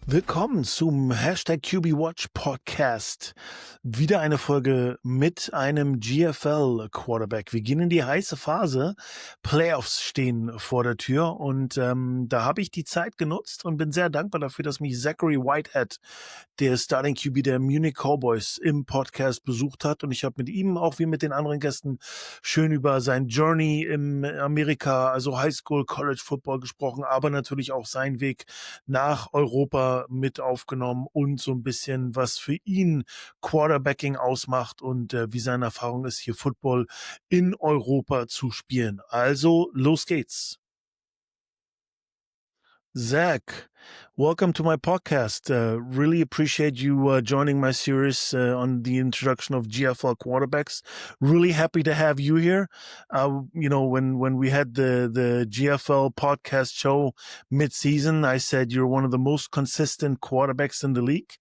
Willkommen zum Hashtag QBWatch Podcast. Wieder eine Folge mit einem GFL Quarterback. Wir gehen in die heiße Phase. Playoffs stehen vor der Tür und da habe ich die Zeit genutzt und bin sehr dankbar dafür, dass mich Zach Whitehead, der Starting QB der Munich Cowboys, im Podcast besucht hat. Und ich habe mit ihm, auch wie mit den anderen Gästen, schön über sein Journey in Amerika, also High School, College Football gesprochen, aber natürlich auch seinen Weg nach Europa mit aufgenommen und so ein bisschen, was für ihn Quarterbacking ausmacht und wie seine Erfahrung ist, hier Football in Europa zu spielen. Also, los geht's. Zach, welcome to my podcast. Really appreciate you joining my series on the introduction of GFL quarterbacks. Really happy to have you here. When we had the GFL podcast show mid-season, I said you're one of the most consistent quarterbacks in the league.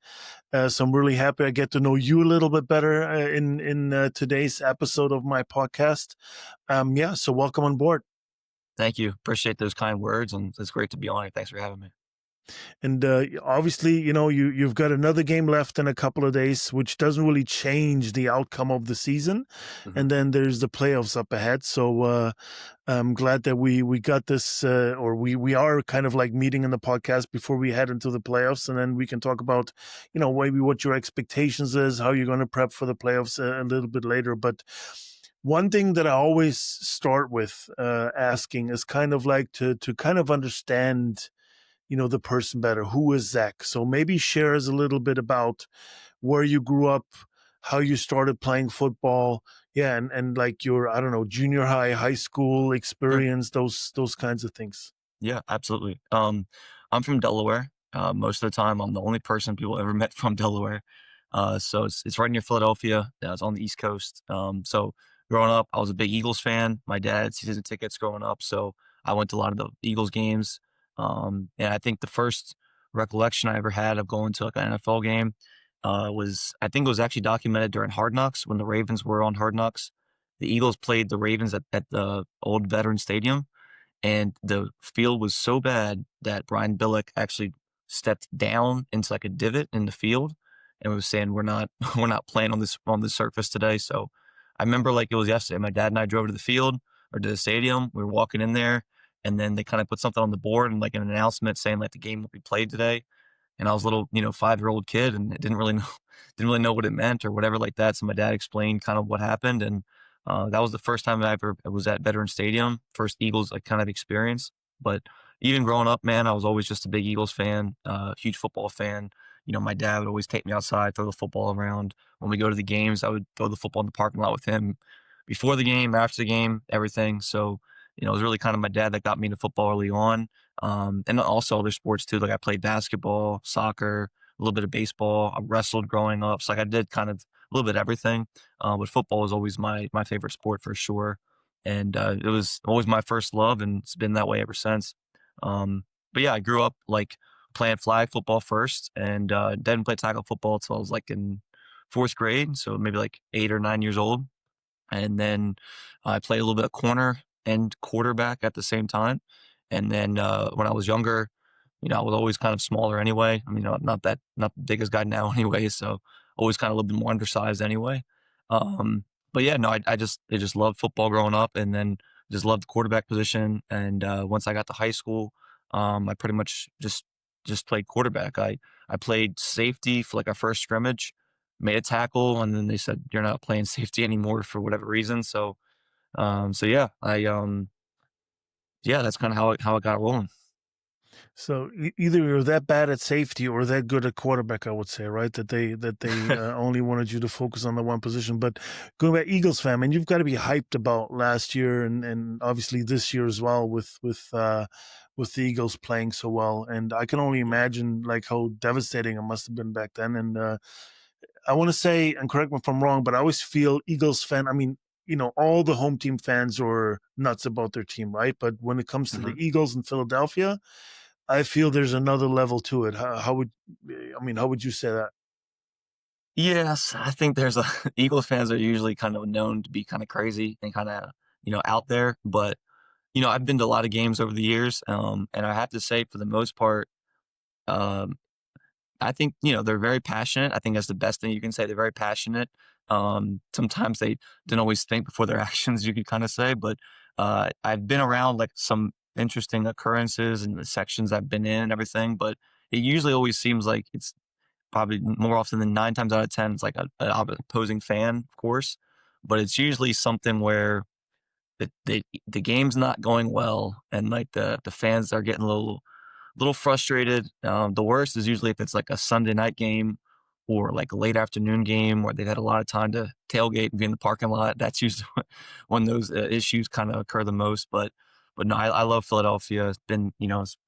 So I'm really happy I get to know you a little bit better in today's episode of my podcast. So welcome on board. Thank you. Appreciate those kind words, and it's great to be on here. Thanks for having me. And obviously, you've got another game left in a couple of days, which doesn't really change the outcome of the season. Mm-hmm. And then there's the playoffs up ahead. So I'm glad that we got this, or we are kind of like meeting in the podcast before we head into the playoffs, and then we can talk about, maybe what your expectations is, how you're going to prep for the playoffs a little bit later. But one thing that I always start with asking is kind of like to kind of understand, the person better. Who is Zach? So maybe share us a little bit about where you grew up, how you started playing football. Yeah. And like your, I don't know, junior high school experience, those kinds of things. Yeah, absolutely. I'm from Delaware. Most of the time, I'm the only person people ever met from Delaware. So it's right near Philadelphia. It's on the East Coast. So growing up, I was a big Eagles fan. My dad had season tickets growing up, so I went to a lot of the Eagles games. And I think the first recollection I ever had of going to like an NFL game I think it was actually documented during Hard Knocks when the Ravens were on Hard Knocks. The Eagles played the Ravens at the old Veteran Stadium, and the field was so bad that Brian Billick actually stepped down into like a divot in the field and was saying, we're not playing on this surface today. So I remember like it was yesterday. My dad and I drove to the field or to the stadium. We were walking in there, and then they kind of put something on the board and like an announcement saying like the game will be played today. And I was a little, 5-year-old kid and didn't really know what it meant or whatever like that. So my dad explained kind of what happened, and that was the first time I ever was at Veteran Stadium, first Eagles like kind of experience. But even growing up, man, I was always just a big Eagles fan, huge football fan. My dad would always take me outside, throw the football around. When we go to the games, I would throw the football in the parking lot with him before the game, after the game, everything. So, it was really kind of my dad that got me into football early on. And also other sports too. Like I played basketball, soccer, a little bit of baseball. I wrestled growing up. So like I did kind of a little bit of everything. But football was always my favorite sport for sure. And it was always my first love, and it's been that way ever since. But yeah, I grew up like playing flag football first, and didn't play tackle football until I was like in 4th grade. So maybe like 8 or 9 years old. And then I played a little bit of corner and quarterback at the same time. And then when I was younger, I was always kind of smaller anyway. I mean, not the biggest guy now anyway, so always kind of a little bit more undersized anyway. But yeah, no, I just loved football growing up, and then just loved the quarterback position. And once I got to high school, I pretty much just played quarterback. I played safety for like our first scrimmage, made a tackle, and then they said you're not playing safety anymore for whatever reason. So yeah, that's kind of how it got rolling. So either you're that bad at safety or that good at quarterback, I would say, right? That they only wanted you to focus on the one position. But going back, Eagles fan, man, you've got to be hyped about last year and obviously this year as well with the Eagles playing so well. And I can only imagine like how devastating it must have been back then. And I want to say, and correct me if I'm wrong, but I always feel Eagles fan. I mean, all the home team fans are nuts about their team, right? But when it comes to the Eagles in Philadelphia, I feel there's another level to it. How would you say that? Yes, I think there's Eagles fans are usually kind of known to be kind of crazy and kind of, out there. But, I've been to a lot of games over the years. And I have to say, for the most part, um, I think, they're very passionate. I think that's the best thing you can say. They're very passionate. Sometimes they didn't always think before their actions, you could kind of say, but I've been around like some interesting occurrences in the sections I've been in and everything, but it usually always seems like it's probably more often than 9 times out of 10, it's like an opposing fan, of course, but it's usually something where the game's not going well and like the fans are getting a little frustrated. The worst is usually if it's like a Sunday night game or like a late afternoon game where they've had a lot of time to tailgate and be in the parking lot. That's usually when those issues kind of occur the most. But no, I love Philadelphia. It's been,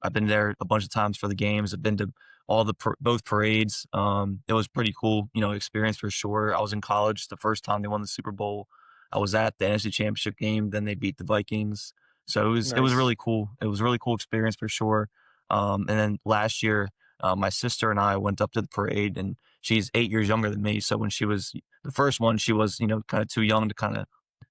I've been there a bunch of times for the games. I've been to all both parades. It was pretty cool, experience for sure. I was in college the first time they won the Super Bowl. I was at the NFC Championship game. Then they beat the Vikings. So it was Nice. really cool. It was a really cool experience for sure. And then last year, my sister and I went up to the parade, and she's 8 years younger than me. So when she was the first one, she was, kind of too young to kind of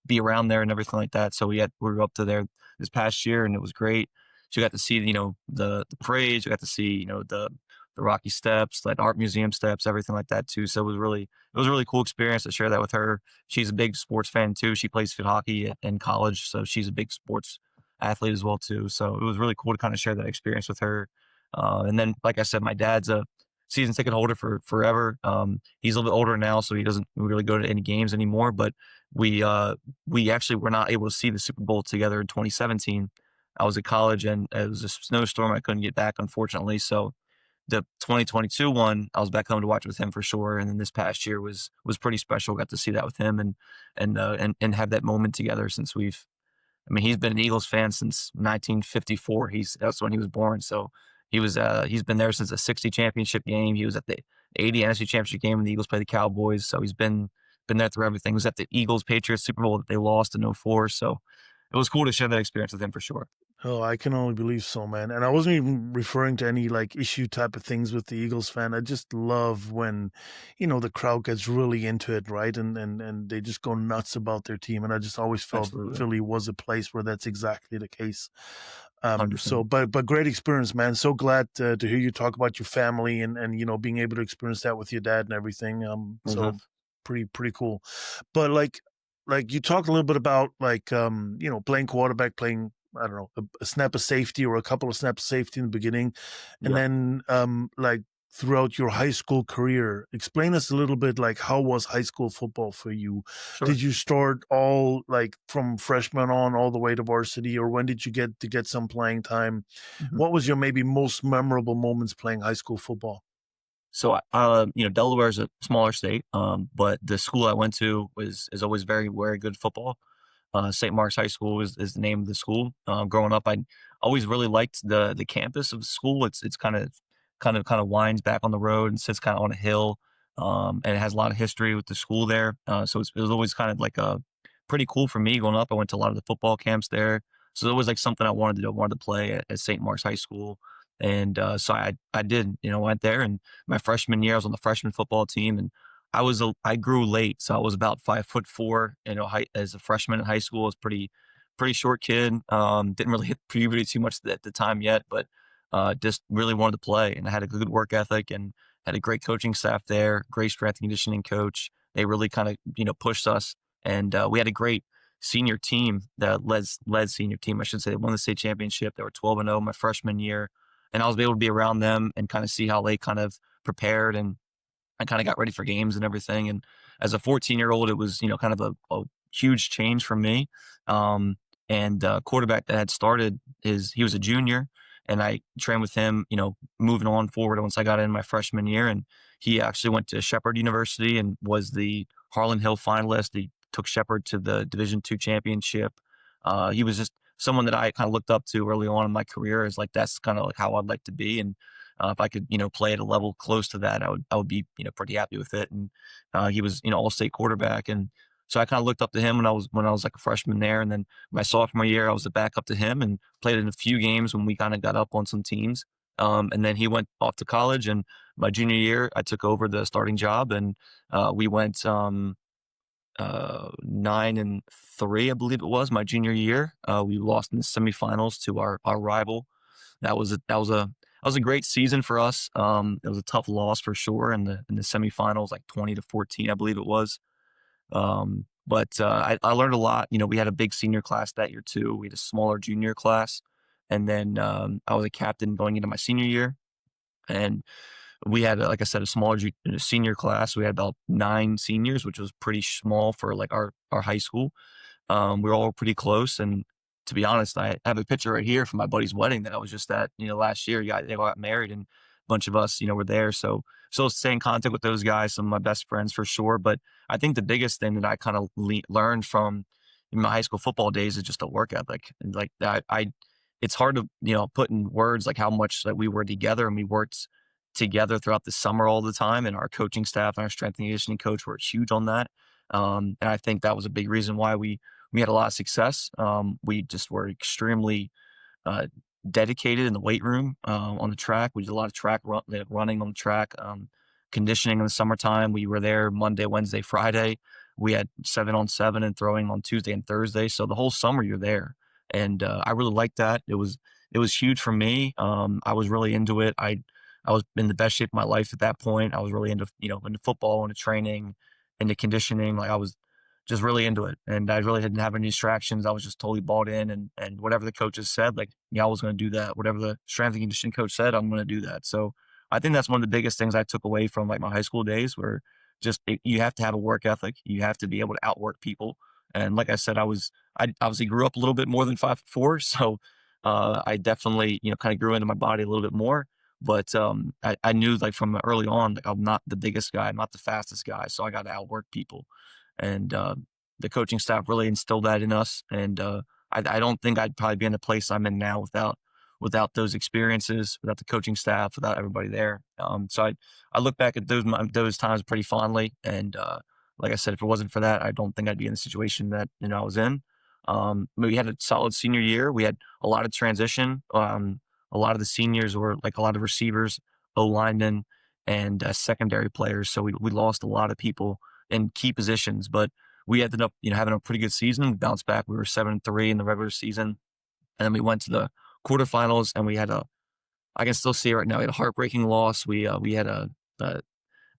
be around there and everything like that. So we were up to there this past year, and it was great. She got to see, the parade. She got to see, the Rocky Steps, like art museum steps, everything like that too. So it was a really cool experience to share that with her. She's a big sports fan too. She plays field hockey in college, so she's a big sports athlete as well too. So it was really cool to kind of share that experience with her. And then, like I said, my dad's a season ticket holder for forever. He's a little bit older now, so he doesn't really go to any games anymore. But we actually were not able to see the Super Bowl together in 2017. I was at college, and it was a snowstorm. I couldn't get back, unfortunately. So the 2022 one, I was back home to watch with him for sure. And then this past year was pretty special. Got to see that with him and have that moment together since he's been an Eagles fan since 1954. That's when he was born. So he's been there since the 60 championship game. He was at the 80 NFC championship game when the Eagles played the Cowboys. So he's been there through everything. He was at the Eagles Patriots Super Bowl that they lost in '04. So it was cool to share that experience with him for sure. Oh, I can only believe so, man. And I wasn't even referring to any like issue type of things with the Eagles fan. I just love when, the crowd gets really into it, right? And they just go nuts about their team. And I just always felt Absolutely. Philly was a place where that's exactly the case. So, 100%. but great experience, man. So glad to hear you talk about your family and being able to experience that with your dad and everything. So pretty cool. But like you talked a little bit about like playing quarterback, playing I don't know a snap of safety or a couple of snaps of safety in the beginning, and Yeah, then like throughout your high school career. Explain us a little bit like how was high school football for you? sure. Did you start all like from freshman on all the way to varsity, or when did you get some playing time? Mhm. What was your maybe most memorable moments playing high school football? So, Delaware is a smaller state, but the school I went to is always very, very good football. St. Mark's High School is the name of the school. Growing up, I always really liked the campus of the school. It's kind of winds back on the road and sits kind of on a hill, and it has a lot of history with the school there. So it was always kind of like a pretty cool for me growing up. I went to a lot of the football camps there, so it was like something I wanted to do. I wanted to play at St. Mark's High School, and so I did. Went there, and my freshman year I was on the freshman football team, and I grew late, so I was about 5'4", as a freshman in high school. I was pretty short kid. Didn't really hit puberty too much at the time yet, but just really wanted to play, and I had a good work ethic and had a great coaching staff there, great strength and conditioning coach. They really kind of pushed us, and we had a great senior team that led senior team, I should say. They won the state championship. They were 12-0 my freshman year, and I was able to be around them and kind of see how they kind of prepared and I kind of got ready for games and everything. And as a 14-year-old, it was, kind of a huge change for me. And quarterback that had started he was a junior, and I trained with him, moving on forward once I got in my freshman year. And he actually went to Shepherd University and was the Harlan Hill finalist. He took Shepherd to the Division II championship. He was just someone that I kind of looked up to early on in my career as like, that's kind of like how I'd like to be. And if I could, play at a level close to that, I would be, pretty happy with it. And he was, all-state quarterback, and so I kind of looked up to him when I was like a freshman there. And then my sophomore year, I was the backup to him and played in a few games when we kind of got up on some teams. And then he went off to college, and my junior year, I took over the starting job, and we went 9-3, I believe it was my junior year. We lost in the semifinals to our rival. That was a was a great season for us. It was a tough loss for sure in the semifinals, like 20-14, I believe it was. But I learned a lot. We had a big senior class that year too. We had a smaller junior class, and then I was a captain going into my senior year, and we had, like I said, a smaller senior class. We had about 9 seniors, which was pretty small for like our high school. We were all pretty close, and to be honest, I have a picture right here from my buddy's wedding that I was just at, last year. They got married, and a bunch of us, were there. So stay in contact with those guys, some of my best friends for sure. But I think the biggest thing that I kind of learned from in my high school football days is just a work ethic. And like that, it's hard to, put in words like how much that we were together, and we worked together throughout the summer all the time. And our coaching staff and our strength and conditioning coach were huge on that. And I think that was a big reason why we had a lot of success. We just were extremely uh, dedicated in the weight room, on the track. We did a lot of running on the track, conditioning in the summertime. We were there Monday, Wednesday, Friday. We had 7-on-7 and throwing on Tuesday and Thursday. So the whole summer you're there, and I really liked that. It was huge for me. I was really into it. I was in the best shape of my life at that point. I was really into football, into training, into conditioning. Like I was just really into it. And I really didn't have any distractions. I was just totally bought in, and whatever the coaches said, like, I was going to do that. Whatever the strength and conditioning coach said, I'm going to do that. So I think that's one of the biggest things I took away from like my high school days, where you have to have a work ethic. You have to be able to outwork people. And like I said, I obviously grew up a little bit more than 5'4". So I definitely, kind of grew into my body a little bit more. But I knew like from early on, like I'm not the biggest guy, I'm not the fastest guy. So I got to outwork people. And the coaching staff really instilled that in us. And I don't think I'd probably be in the place I'm in now without those experiences, without the coaching staff, without everybody there. So I look back at those times pretty fondly. And like I said, if it wasn't for that, I don't think I'd be in the situation that I was in. We had a solid senior year. We had a lot of transition. A lot of the seniors were like a lot of receivers, O linemen, and secondary players. So we lost a lot of people in key positions, but we ended up, having a pretty good season. We bounced back. We were 7-3 in the regular season, and then we went to the quarterfinals, and we had I can still see it right now. We had a heartbreaking loss. We had a, a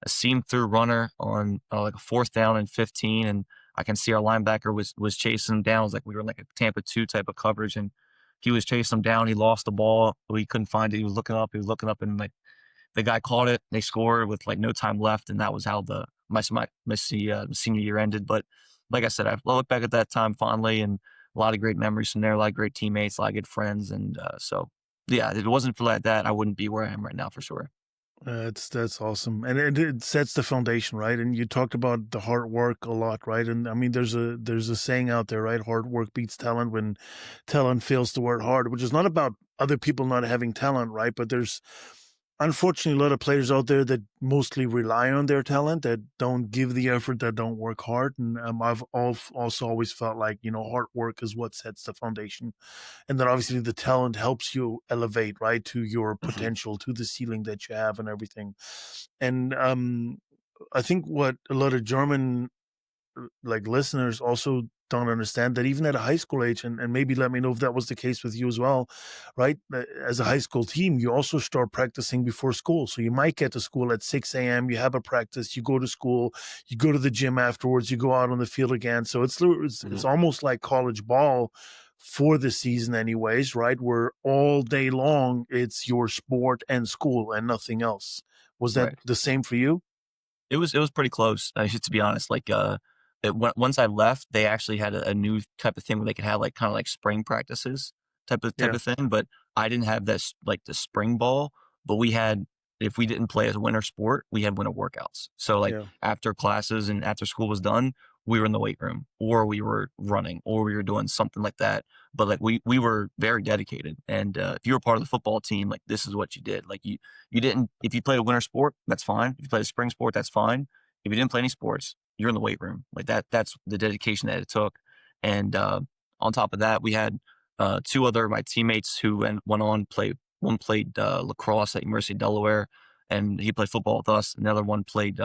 seam through runner on like a 4th down and 15, and I can see our linebacker was chasing him down. It was like we were in like a Tampa 2 type of coverage, and he was chasing him down. He lost the ball. We couldn't find it. He was looking up. And like the guy caught it. They scored with like no time left, and that was how my senior year ended. But like I said, I look back at that time fondly, and a lot of great memories from there. A lot of great teammates, a lot of good friends, and so yeah, if it wasn't for that, I wouldn't be where I am right now for sure. That's awesome, and it sets the foundation, right? And you talked about the hard work a lot, right? And I mean, there's a saying out there, right? Hard work beats talent when talent fails to work hard, which is not about other people not having talent, right? But there's unfortunately a lot of players out there that mostly rely on their talent, that don't give the effort, that don't work hard. And I've also always felt like hard work is what sets the foundation, and then obviously the talent helps you elevate right to your Mhm. potential, to the ceiling that you have and everything. And I think what a lot of German like listeners also don't understand, that even at a high school age, and maybe let me know if that was the case with you as well, right? As a high school team, you also start practicing before school. So you might get to school at 6 a.m., you have a practice, you go to school, you go to the gym afterwards, you go out on the field again. So it's Mhm. almost like college ball for the season anyways, right? Where all day long it's your sport and school and nothing else. Was that Right. the same for you? It was pretty close, to be honest. Like, once I left, they actually had a new type of thing where they could have like kind of like spring practices type Yeah, of thing. But I didn't have this like the spring ball. But we had, if we didn't play as a winter sport, we had winter workouts. So like yeah. after classes and after school was done, we were in the weight room, or we were running, or we were doing something like that. But like we were very dedicated. And if you were part of the football team, like this is what you did. Like you didn't, if you played a winter sport, that's fine. If you played a spring sport, that's fine. If you didn't play any sports, you're in the weight room. Like that's the dedication that it took. And on top of that, we had 2 other of my teammates who went on play. One played lacrosse at University of Delaware, and he played football with us. Another one played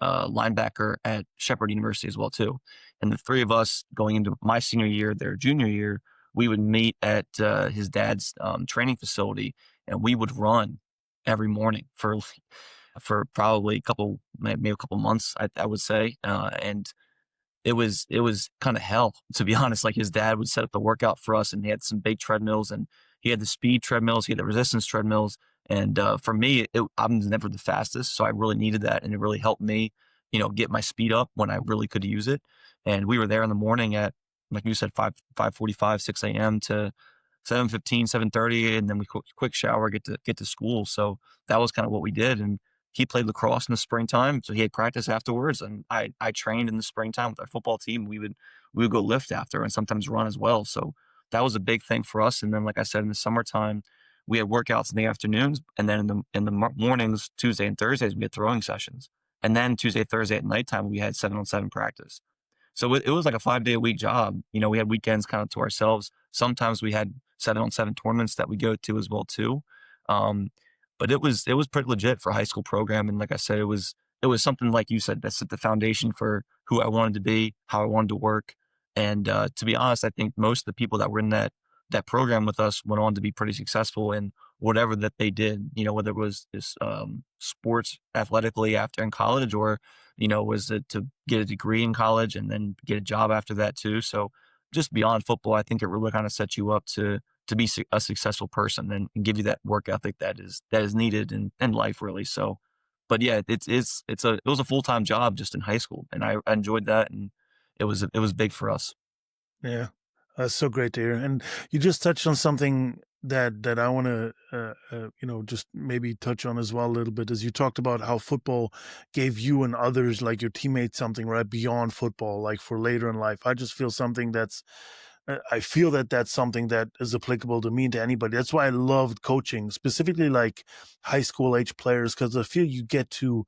linebacker at Shepherd University as well too. And the 3 of us going into my senior year, their junior year, we would meet at his dad's training facility, and we would run every morning for probably a couple, maybe a couple months, I would say, and it was kind of hell, to be honest. Like his dad would set up the workout for us, and he had some big treadmills, and he had the speed treadmills, he had the resistance treadmills. And for me, I'm never the fastest, so I really needed that, and it really helped me, get my speed up when I really could use it. And we were there in the morning at, like you said, 5:45, 6 a.m. to 7:15, 7:30, and then we quick shower, get to school. So that was kind of what we did. And he played lacrosse in the springtime, so he had practice afterwards, and I trained in the springtime with our football team. We would go lift after and sometimes run as well. So that was a big thing for us. And then, like I said, in the summertime, we had workouts in the afternoons, and then in the mornings, Tuesday and Thursdays, we had throwing sessions, and then Tuesday, Thursday at nighttime, we had 7-on-7 practice. So it was like a 5-day a week job. We had weekends kind of to ourselves. Sometimes we had 7-on-7 tournaments that we go to as well too. Um, but it was pretty legit for a high school program. And like I said, it was something, like you said, that set the foundation for who I wanted to be, how I wanted to work. And to be honest, I think most of the people that were in that program with us went on to be pretty successful in whatever that they did, whether it was this sports athletically after in college, or, was it to get a degree in college and then get a job after that too. So just beyond football, I think it really kind of sets you up to be a successful person, and give you that work ethic that is needed in life, really. So, but yeah, it was a full-time job just in high school, and I enjoyed that, and it was big for us. Yeah, that's so great to hear. And you just touched on something that I want to, just maybe touch on as well a little bit, as you talked about how football gave you and others, like your teammates, something right beyond football, like for later in life. I just feel something I feel that that's something that is applicable to me and to anybody. That's why I loved coaching, specifically like high school age players, because I feel you get to,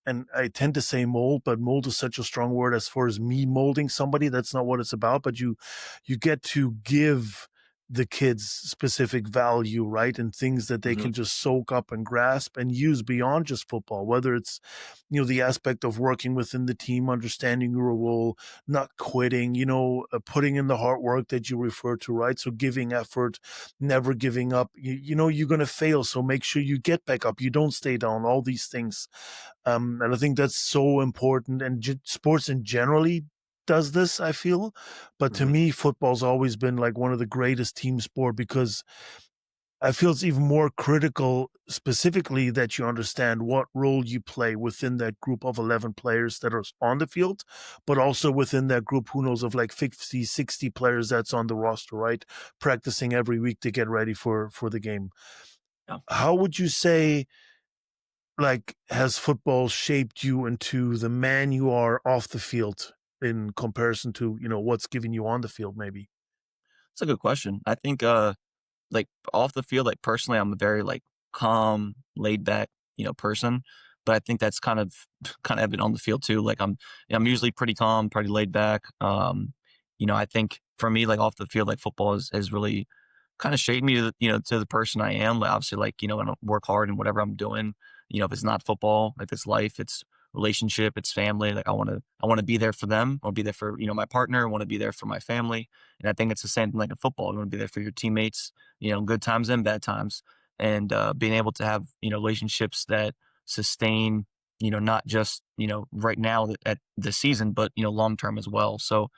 and I tend to say mold, but mold is such a strong word as far as me molding somebody. That's not what it's about, but you get to give the kids specific value, right? And things that they Hmm. can just soak up and grasp and use beyond just football, whether it's, the aspect of working within the team, understanding your role, not quitting, putting in the hard work that you refer to, right? So giving effort, never giving up. You're going to fail. So make sure you get back up. You don't stay down, all these things. And I think that's so important. And sports in generally does this, I feel. But to Hmm. me, football's always been like one of the greatest team sport, because I feel it's even more critical, specifically, that you understand what role you play within that group of 11 players that are on the field, but also within that group, who knows, of like 50, 60 players that's on the roster, right? Practicing every week to get ready for the game. Yeah. How would you say, like, has football shaped you into the man you are off the field in comparison to, what's giving you on the field, maybe? It's a good question. I think, like off the field, like personally, I'm a very like calm, laid back, person. But I think that's kind of evident on the field too. Like I'm usually pretty calm, pretty laid back. I think for me, like off the field, like football has really kind of shaped me to the person I am. Like obviously, like, I work hard in whatever I'm doing. If it's not football, if it's life, it's relationship, it's family. Like I want to be there for them. I want to be there for, my partner. I want to be there for my family. And I think it's the same thing like in football. You want to be there for your teammates, good times and bad times. And being able to have, relationships that sustain, not just, right now at the season, but, long term as well. So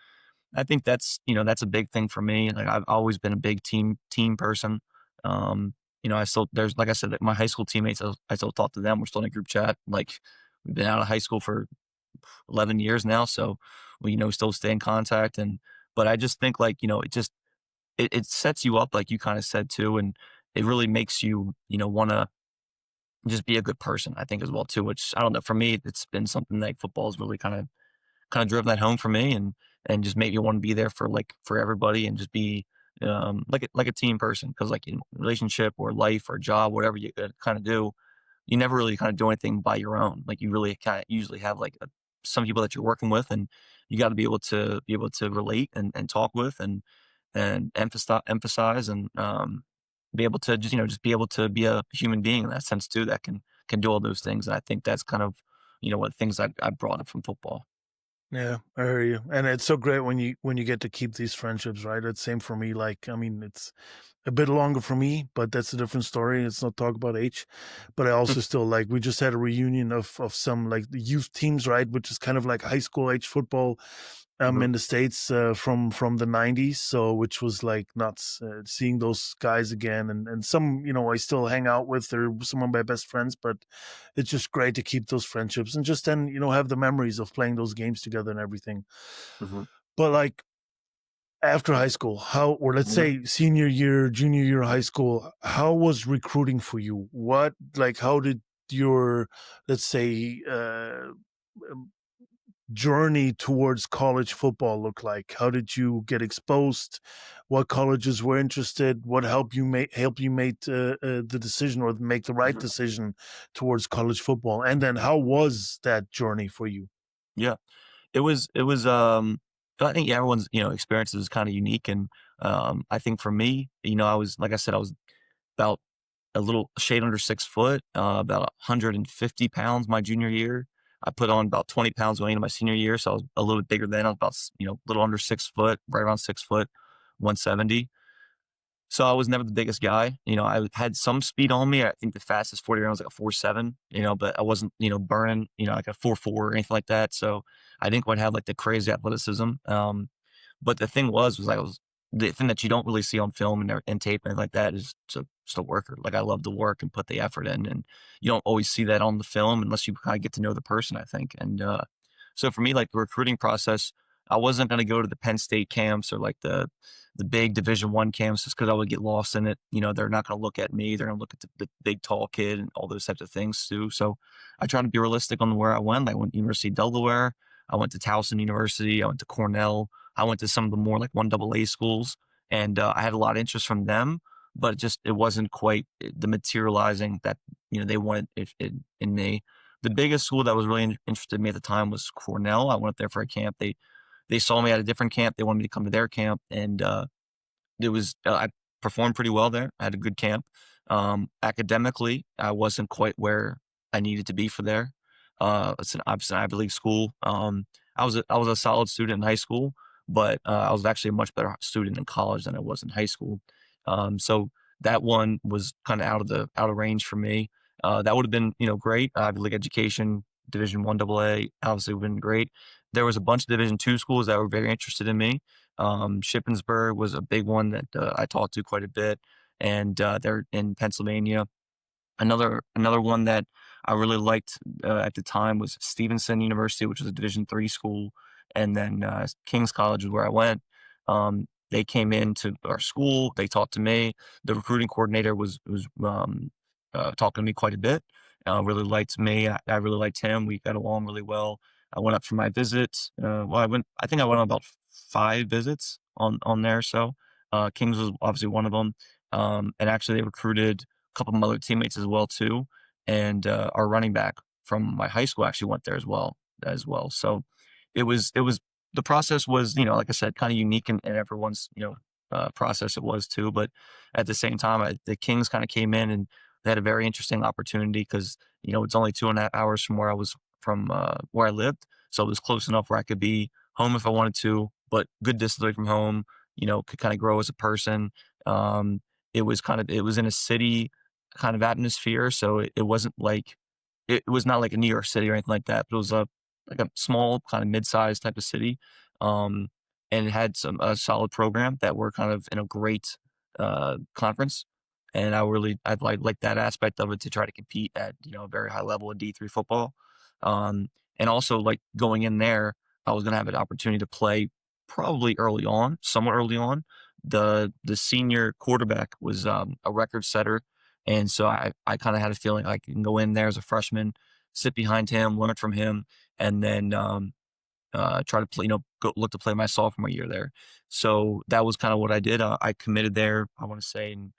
I think that's a big thing for me. Like I've always been a big team person. I still, there's, like I said, like my high school teammates, I still talk to them. We're still in a group chat. Like we've been out of high school for 11 years now. So we, still stay in contact. But I just think, like, it sets you up, like you kind of said too. And it really makes you, want to just be a good person, I think, as well too, which I don't know, for me, it's been something like football has really kind of driven that home for me, and just made me want to be there for everybody, and just be like a team person, because like in relationship or life or job, whatever you kind of do, you never really kind of do anything by your own. Like you really kind of usually have like some people that you're working with, and you got to be able to relate and talk with, and emphasize, and be able to just be able to be a human being in that sense too, that can do all those things. And I think that's kind of what things I brought up from football. Yeah, I hear you. And it's so great when you get to keep these friendships, right? It's same for me. Like, I mean, it's a bit longer for me, but that's a different story. It's not talk about age. But I also still like we just had a reunion of some like the youth teams, right? Which is kind of like high school age football Mhm. in the States from the 90s. So which was like nuts seeing those guys again, and some I still hang out with. They're some of my best friends, but it's just great to keep those friendships and just then have the memories of playing those games together and everything. Mhm. But like after high school, how, or let's Mhm. say senior year, junior year of high school, how was recruiting for you? What, like, how did your, let's say, um, journey towards college football look like? How did you get exposed? What colleges were interested? What help you make the decision or make the right Mhm. decision towards college football? And then how was that journey for you? Yeah. It was, I think everyone's, experience is kinda unique, and, I think for me, I was like I said, I was about a little shade under 6 foot, about 150 pounds my junior year. I put on about 20 pounds going into my senior year, so I was a little bit bigger then. I was about, a little under 6 foot, right around 6 foot, 170. So I was never the biggest guy. I had some speed on me. I think the fastest 40 round was like a 4.7, but I wasn't, burning, like a 4.4 or anything like that. So I didn't quite have like the crazy athleticism. But the thing was like the thing that you don't really see on film and tape and like that is just a worker. Like I love to work and put the effort in, and you don't always see that on the film unless you kind of get to know the person, I think. And so for me, like the recruiting process, I wasn't going to go to the Penn State camps or like the big Division 1 camps just because I would get lost in it. They're not going to look at me. They're going to look at the big tall kid and all those types of things too. So I try to be realistic on where I went. I went to University of Delaware. I went to Towson University. I went to Cornell. I went to some of the more like 1AA schools, and I had a lot of interest from them, but it wasn't quite the materializing that they wanted in me. The biggest school that was really interested in me at the time was Cornell. I went up there for a camp. They saw me at a different camp. They wanted me to come to their camp, and I performed pretty well there. I had a good camp. Academically, I wasn't quite where I needed to be for there. It's an Ivy League school. I was a solid student in high school, but I was actually a much better student in college than I was in high school. So that one was kind of out of range for me. That would have been great. Ivy League education, Division 1 AA, obviously would have been great. There was a bunch of Division 2 schools that were very interested in me. Shippensburg was a big one that I talked to quite a bit, and they're in Pennsylvania. Another one that I really liked at the time was Stevenson University, which was a Division 3 school, and then King's College is where I went. They came into our school. They talked to me. The recruiting coordinator was talking to me quite a bit. Really liked me. I really liked him. We got along really well. I went up for my visits. Well, I went. I think I went on about 5 visits on there. So Kings was obviously one of them. And actually, they recruited couple of my other teammates as well too, and our running back from my high school actually went there as well. So it was the process was like I said kind of unique in everyone's process it was too, but at the same time the Kings kind of came in and they had a very interesting opportunity because it's only 2.5 hours from where I lived, so it was close enough where I could be home if I wanted to, but good distance away from home. Could kind of grow as a person. Um, it was in a city kind of atmosphere. So it wasn't like it was not like a New York City or anything like that, but it was a small kind of mid-sized type of city. Um, and it had a solid program that were kind of in a great conference. And I like that aspect of it to try to compete at a very high level of D3 football. And also like going in there, I was going to have an opportunity to play probably somewhat early on. The senior quarterback was a record setter, and so I kind of had a feeling I can go in there as a freshman, sit behind him, learn from him, and then try to play, look to play my sophomore year there. So that was kind of what I did. I committed there. I want to say in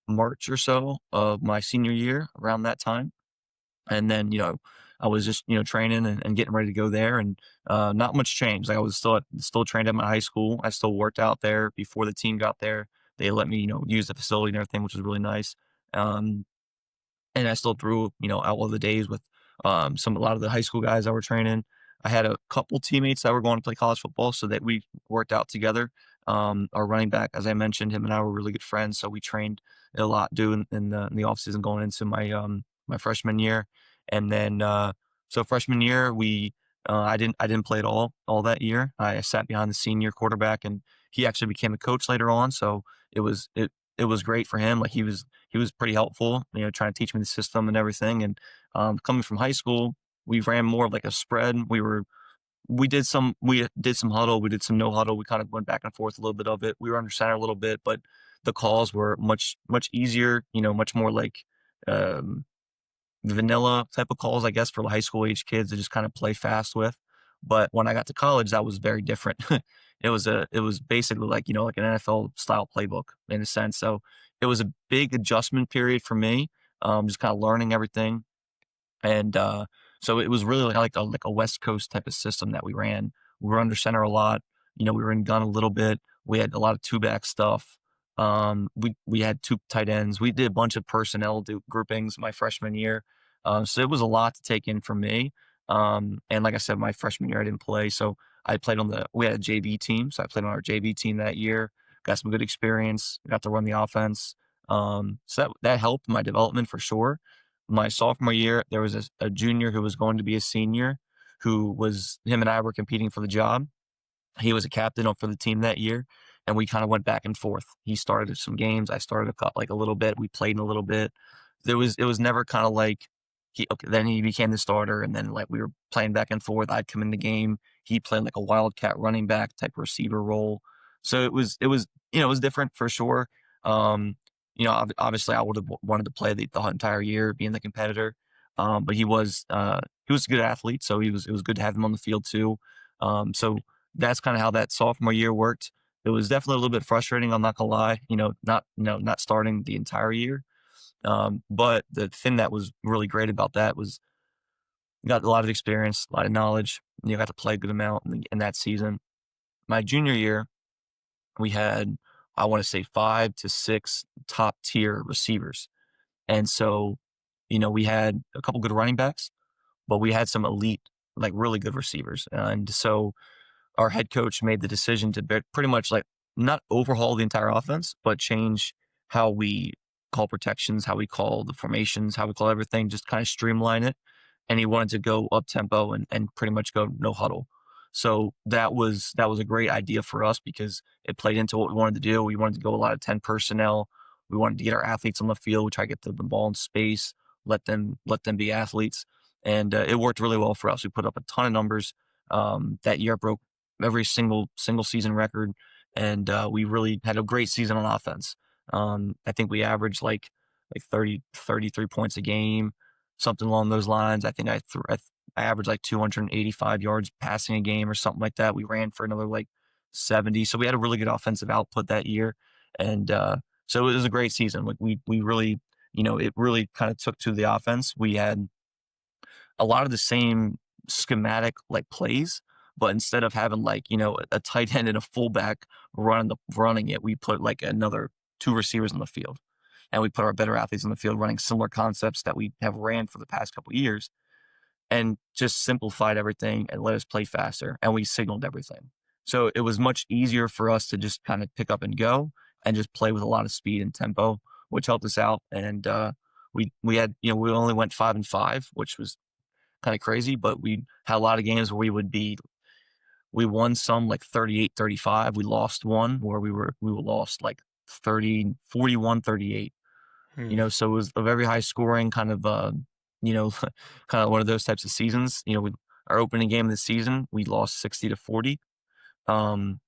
March or so of my senior year, around that time. And then, I was just, training and getting ready to go there, and not much changed. Like I was still trained at my high school. I still worked out there before the team got there. They let me, use the facility and everything, which was really nice. Um, and I still threw, out all the days with a lot of the high school guys that were training. I had a couple teammates that were going to play college football, so that we worked out together. Our running back, as I mentioned, him and I were really good friends, so we trained a lot doing in the off season going into my freshman year. And then so freshman year I didn't play at all that year. I sat behind the senior quarterback, and he actually became a coach later on. So it was it it was great for him. Like he was pretty helpful, trying to teach me the system and everything. And coming from high school, we ran more of like a spread. We did some huddle, we did some no huddle. We kind of went back and forth a little bit of it. We were under center a little bit, but the calls were much easier. Much more like um, vanilla type of calls, I guess, for high school age kids to just kind of play fast with. But when I got to college, that was very different. It was basically like, like an NFL style playbook in a sense. So it was a big adjustment period for me, just kind of learning everything. And so it was really like a West Coast type of system that we ran. We were under center a lot. We were in gun a little bit. We had a lot of two back stuff. We had two tight ends. We did a bunch of personnel groupings my freshman year. So it was a lot to take in for me. And like I said, my freshman year I didn't play, so we had a JV team, so I played on our JV team that year. Got some good experience. Got to run the offense. So that helped my development for sure. My sophomore year, there was a junior who was going to be a senior, him and I were competing for the job. He was a captain for the team that year, and we kind of went back and forth. He started some games. I started like a little bit. We played in a little bit. It was never kind of like then he became the starter, and then like we were playing back and forth. I'd come in the game. He played like a wildcat running back type receiver role. So it was different for sure. Obviously I would have wanted to play the entire year, being the competitor. But he was a good athlete, so it was good to have him on the field too. So that's kind of how that sophomore year worked. It was definitely a little bit frustrating. I'm not gonna lie. Not starting the entire year. But the thing that was really great about that was you got a lot of experience, a lot of knowledge. And you got to play a good amount in that season. My junior year, we had, I want to say, 5 to 6 top tier receivers. And so, we had a couple good running backs, but we had some elite, like really good receivers. And so our head coach made the decision to pretty much like not overhaul the entire offense, but change how we call protections, how we call the formations, how we call everything, just kind of streamline it. And he wanted to go up tempo and pretty much go no huddle. So that was a great idea for us because it played into what we wanted to do. We wanted to go a lot of 10 personnel. We wanted to get our athletes on the field. We try to get the ball in space, let them be athletes. And it worked really well for us. We put up a ton of numbers. That year broke every single season record, and we really had a great season on offense. I think we averaged like 30, 33 points a game, something along those lines. I think I averaged like 285 yards passing a game or something like that. We ran for another like 70, so we had a really good offensive output that year, and so it was a great season. Like we really, it really kind of took to the offense. We had a lot of the same schematic like plays, but instead of having like, a tight end and a fullback running it, we put like another two receivers on the field. And we put our better athletes on the field running similar concepts that we have ran for the past couple of years, and just simplified everything and let us play faster. And we signaled everything. So it was much easier for us to just kind of pick up and go and just play with a lot of speed and tempo, which helped us out. And we had, we only went 5-5, which was kind of crazy, but we had a lot of games where we won some like 38-35. We lost one where we were lost like 41-38. Hmm. So it was a very high scoring kind of you know kind of one of those types of seasons. Our opening game of the season, we lost 60-40. um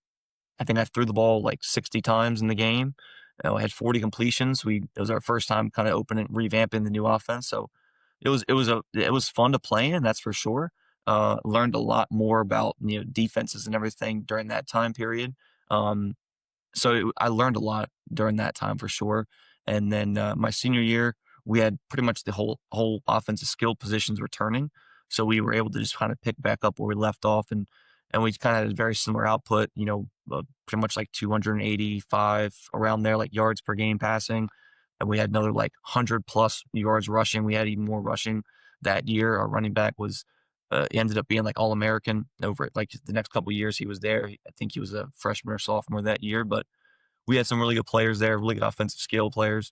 I think I threw the ball like 60 times in the game. I had 40 completions. It was our first time kind of revamping the new offense. So it was fun to play in, that's for sure. Learned a lot more about defenses and everything during that time period. Um, I learned a lot during that time for sure. And then my senior year, we had pretty much the whole offensive skill positions returning, so we were able to just kind of pick back up where we left off, and we kind of had a very similar output. Pretty much like 285 around there, like yards per game passing, and we had another like 100 plus yards rushing. We had even more rushing that year. Our running back was he ended up being like All-American over it. Like the next couple of years he was there. I think he was a freshman or sophomore that year, but we had some really good players there, really good offensive skill players,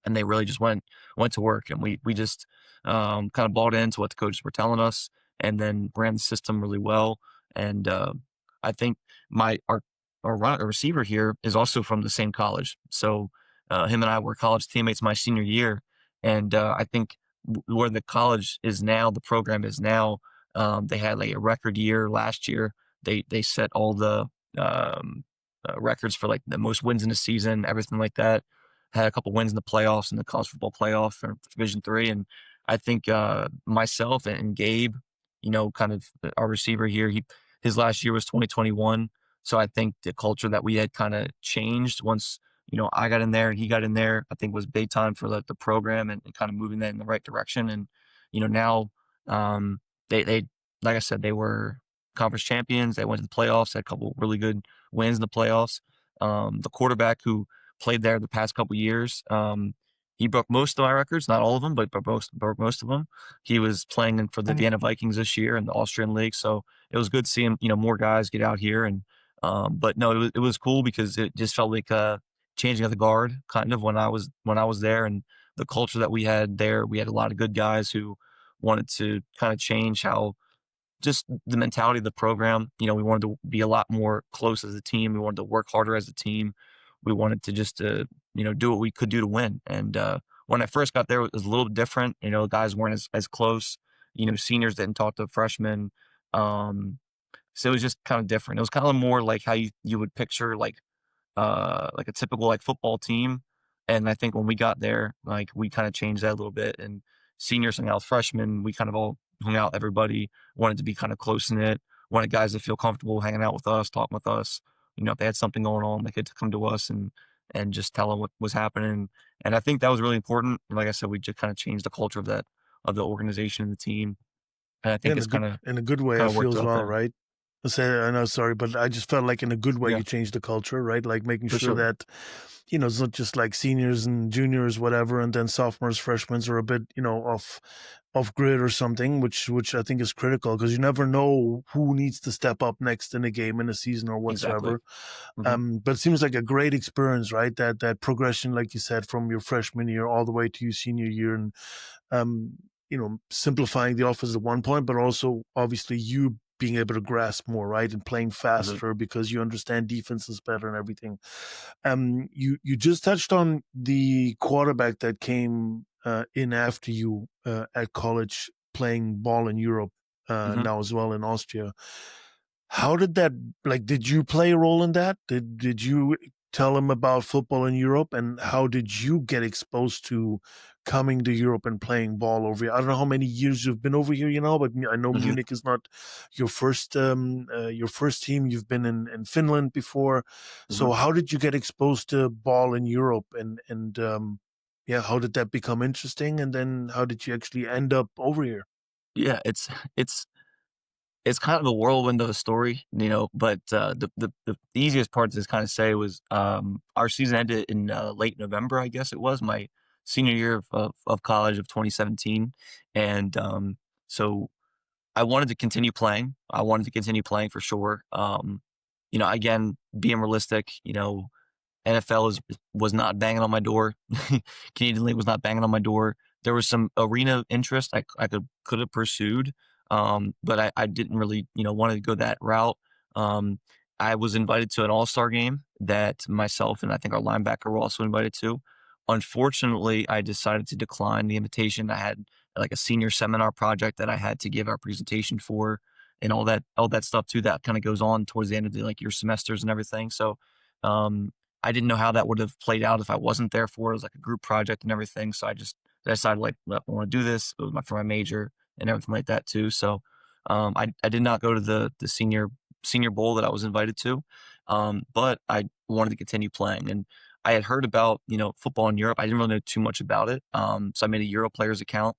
and they really just went to work. And we just kind of bought into what the coaches were telling us, and then ran the system really well. And I think our receiver here is also from the same college, so him and I were college teammates my senior year. And I think where the college is now, the program is now, they had like a record year last year. They set all the records for like the most wins in a season, everything like that. Had a couple wins in the playoffs, in the college football playoff for Division III. And I think myself and Gabe, kind of our receiver here, his last year was 2021. So I think the culture that we had kind of changed once, I got in there and he got in there, I think was big time for the program, and kind of moving that in the right direction. And, now they, like I said, they were conference champions. They went to the playoffs, had a couple really good wins in the playoffs. The quarterback who played there the past couple years, he broke most of my records, not all of them, but broke most of them. He was playing for the Vienna Vikings this year in the Austrian league. So it was good seeing, more guys get out here. And, but no, it was cool because it just felt like changing of the guard kind of when I was there. And the culture that we had there, we had a lot of good guys who wanted to kind of change how, just the mentality of the program. We wanted to be a lot more close as a team. We wanted to work harder as a team. We wanted to just, do what we could do to win. And when I first got there, it was a little bit different. Guys weren't as close. Seniors didn't talk to freshmen. So it was just kind of different. It was kind of more like how you would picture like a typical like football team. And I think when we got there, like we kind of changed that a little bit. And seniors hung out with freshmen. We kind of all hung out. Everybody wanted to be kind of close knit. Wanted guys to feel comfortable hanging out with us, talking with us. If they had something going on, they could come to us and just tell them what was happening. And I think that was really important. Like I said, we just kind of changed the culture of the organization and the team. And I Yeah, think it's kind of in a good way, I feel worked as out well, better. right? I know, sorry, but I just felt like in a good way Yeah, you changed the culture, right? Like making for sure sure. that, it's not just like seniors and juniors, whatever, and then sophomores, freshmen are a bit, off grid or something, which I think is critical because you never know who needs to step up next in a game, in a season, or Exactly. whatsoever. Hmm. But it seems like a great experience, right? That progression, like you said, from your freshman year all the way to your senior year, and um, simplifying the offense at one point, but also obviously you being able to grasp more, right, and playing Hmm. faster because you understand defenses better and everything. You just touched on the quarterback that came in after you at college, playing ball in Europe Hmm. now as well in Austria. How did that, like, did you play a role in that? Did you tell him about football in Europe, and how did you get exposed to coming to Europe and playing ball over here? I don't know how many years you've been over here, but I know Hmm. Munich is not your first team. You've been in Finland before. Hmm. So how did you get exposed to ball in Europe, and yeah, how did that become interesting? And then how did you actually end up over here? Yeah, it's it's kind of a whirlwind of a story, but the easiest part to just kind of say was our season ended in late November, I guess it was my senior year of college of 2017. And so I wanted to continue playing. I wanted to continue playing for sure. Again, being realistic, NFL was not banging on my door. Canadian League was not banging on my door. There was some arena interest I could have pursued, but I didn't really want to go that route. Um, I was invited to an All-Star game that myself and I think our linebacker were also invited to. Unfortunately, I decided to decline the invitation. I had like a senior seminar project that I had to give our presentation for, and all that stuff too. That kind of goes on towards the end of the like your semesters and everything. So. Um, I didn't know how that would have played out if I wasn't there for it. It was like a group project and everything. So I decided like, I want to do this. It was for my major and everything like that too. So I did not go to the senior bowl that I was invited to. But I wanted to continue playing, and I had heard about, football in Europe. I didn't really know too much about it. So I made a Euro players account,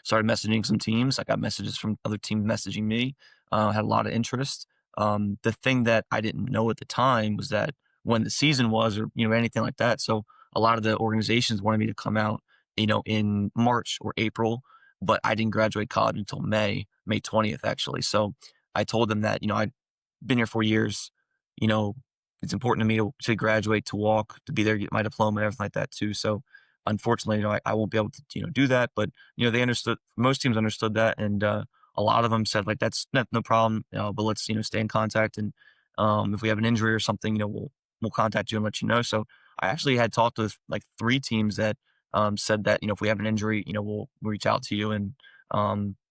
started messaging some teams. I got messages from other teams messaging me. Had a lot of interest. The thing that I didn't know at the time was that when the season was, or anything like that. So a lot of the organizations wanted me to come out, in March or April but I didn't graduate college until May 20th, actually. So I told them that, I'd been here 4 years, you know, it's important to me to graduate, to walk, to be there, get my diploma and everything like that too. So unfortunately, I won't be able to, do that. But, they understood, most teams understood that. And, a lot of them said like, that's no problem, but let's, stay in contact. And, if we have an injury or something, we'll contact you and let you know. So I actually had talked with like 3 teams that, said that, if we have an injury, we'll reach out to you. And,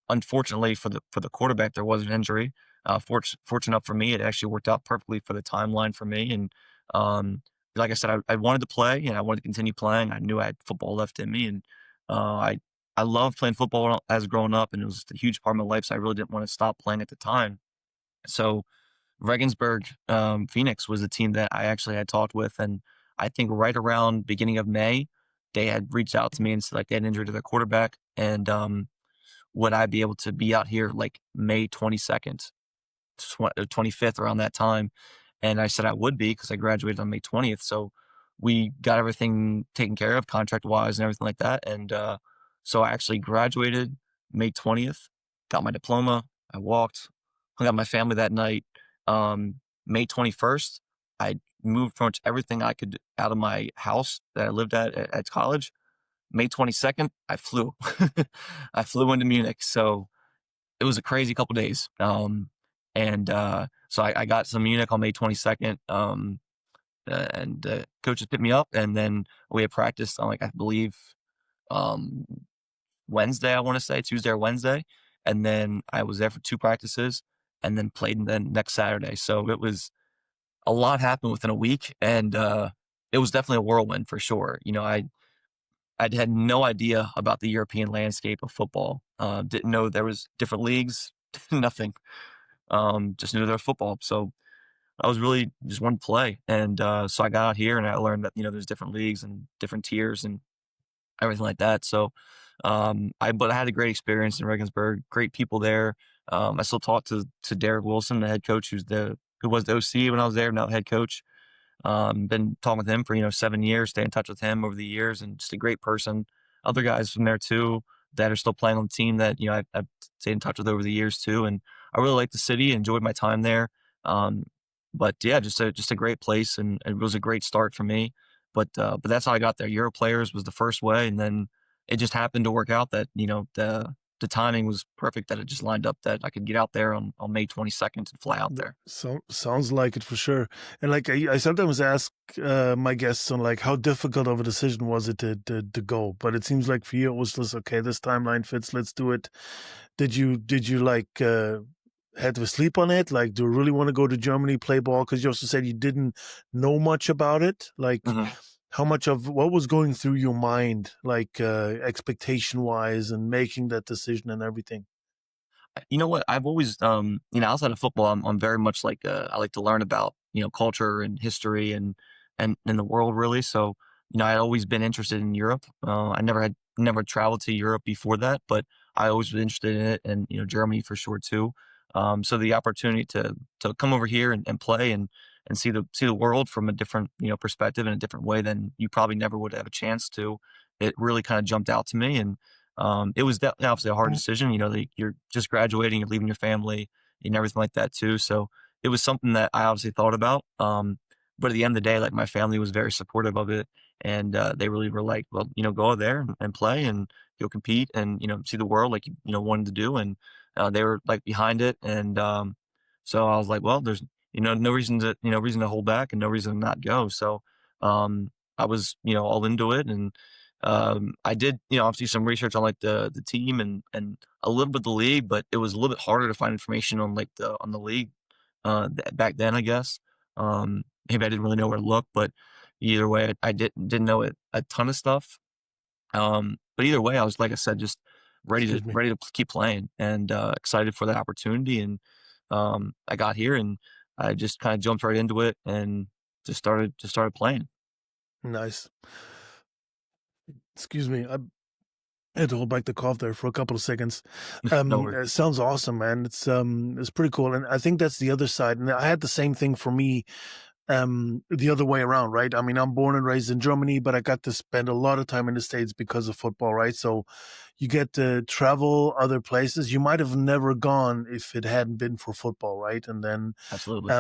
unfortunately for the quarterback, there was an injury. Fortunate enough for me, it actually worked out perfectly for the timeline for me. And, like I said, I wanted to play and I wanted to continue playing. I knew I had football left in me, and, I loved playing football as growing up, and it was a huge part of my life. So I really didn't want to stop playing at the time. So Regensburg, Phoenix was the team that I actually had talked with. And I think right around beginning of May, they had reached out to me and said like they had an injury to their quarterback. And, would I be able to be out here like May 22nd, 25th, around that time? And I said I would be, because I graduated on May 20th. So we got everything taken care of contract wise and everything like that. And, so I actually graduated May 20th, got my diploma. I walked, hung out with my family that night. May 21st, I moved pretty much everything I could out of my house that I lived at college. May 22nd, I flew. I flew into Munich. So it was a crazy couple days. And so I got to Munich on May 22nd. And coaches picked me up, and then we had practiced on, like, I believe, um, Wednesday, I want to say Tuesday or Wednesday. And then I was there for 2 practices and then played the next Saturday. So it was a lot happened within a week. And it was definitely a whirlwind for sure. I had no idea about the European landscape of football. Didn't know there was different leagues, nothing. Just knew there was football. So I was really just one play. And so I got out here and I learned that, there's different leagues and different tiers and everything like that. So but I had a great experience in Regensburg, great people there. I still talk to Derek Wilson, the head coach, who was the OC when I was there, now the head coach. Been talking with him for, 7 years, stay in touch with him over the years, and just a great person. Other guys from there too that are still playing on the team that, I've stayed in touch with over the years too. And I really liked the city, enjoyed my time there. Um, but yeah, just a great place, and it was a great start for me. But that's how I got there. Euro Players was the first way, and then it just happened to work out that, the timing was perfect, that it just lined up that I could get out there on May 22nd and fly out there. So sounds like it for sure. And like I sometimes ask my guests on like how difficult of a decision was it to go, but it seems like for you it was just okay. This timeline fits. Let's do it. Did you like had to sleep on it? Like, do you really want to go to Germany, play ball? Because you also said you didn't know much about it. Like, Mhm. how much of what was going through your mind, like expectation wise, and making that decision and everything? You know what? I've always, outside of football, I'm very much like, I like to learn about, culture and history and the world really. So, I'd always been interested in Europe. I never traveled to Europe before that, but I always was interested in it, and, Germany for sure too. So the opportunity to come over here and play and see the world from a different, perspective, in a different way than you probably never would have a chance to, it really kind of jumped out to me. And it was definitely obviously a hard decision. You're just graduating, you're leaving your family and everything like that too. So it was something that I obviously thought about. But at the end of the day, like, my family was very supportive of it, and they really were like, "Well, go out there and play, and you'll compete, and see the world like wanted to do." And they were like behind it, and so I was like, "Well, there's no reason to hold back, and no reason to not go." So I was all into it, and I did, obviously some research on like the team and a little bit of the league, but it was a little bit harder to find information on like the league back then, I guess. Maybe I didn't really know where to look, but either way, I didn't know a ton of stuff. But either way, I was, like I said, just ready to Excuse me. ready to keep playing, and excited for that opportunity. And I got here and I just kind of jumped right into it and just started playing. Nice. Excuse me. I had to hold back the cough there for a couple of seconds. No worries. It sounds awesome, man. It's pretty cool, and I think that's the other side. And I had the same thing for me. the other way around, right? I mean, I'm born and raised in Germany, but I got to spend a lot of time in the States because of football, right? So you get to travel other places you might have never gone if it hadn't been for football, right? And then, Absolutely.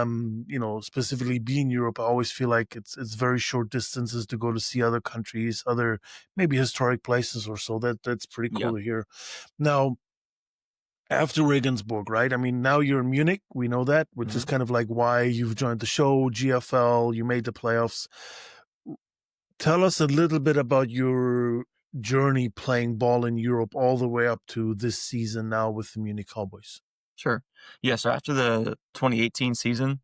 specifically being Europe, I always feel like it's very short distances to go to see other countries, other maybe historic places or so. That's pretty Yeah. cool to hear. Now, after Regensburg, right? I mean, now you're in Munich. We know that, which is hmm kind of like why you've joined the show, GFL, you made the playoffs. Tell us a little bit about your journey playing ball in Europe all the way up to this season now with the Munich Cowboys. Sure. Yeah. So after the 2018 season,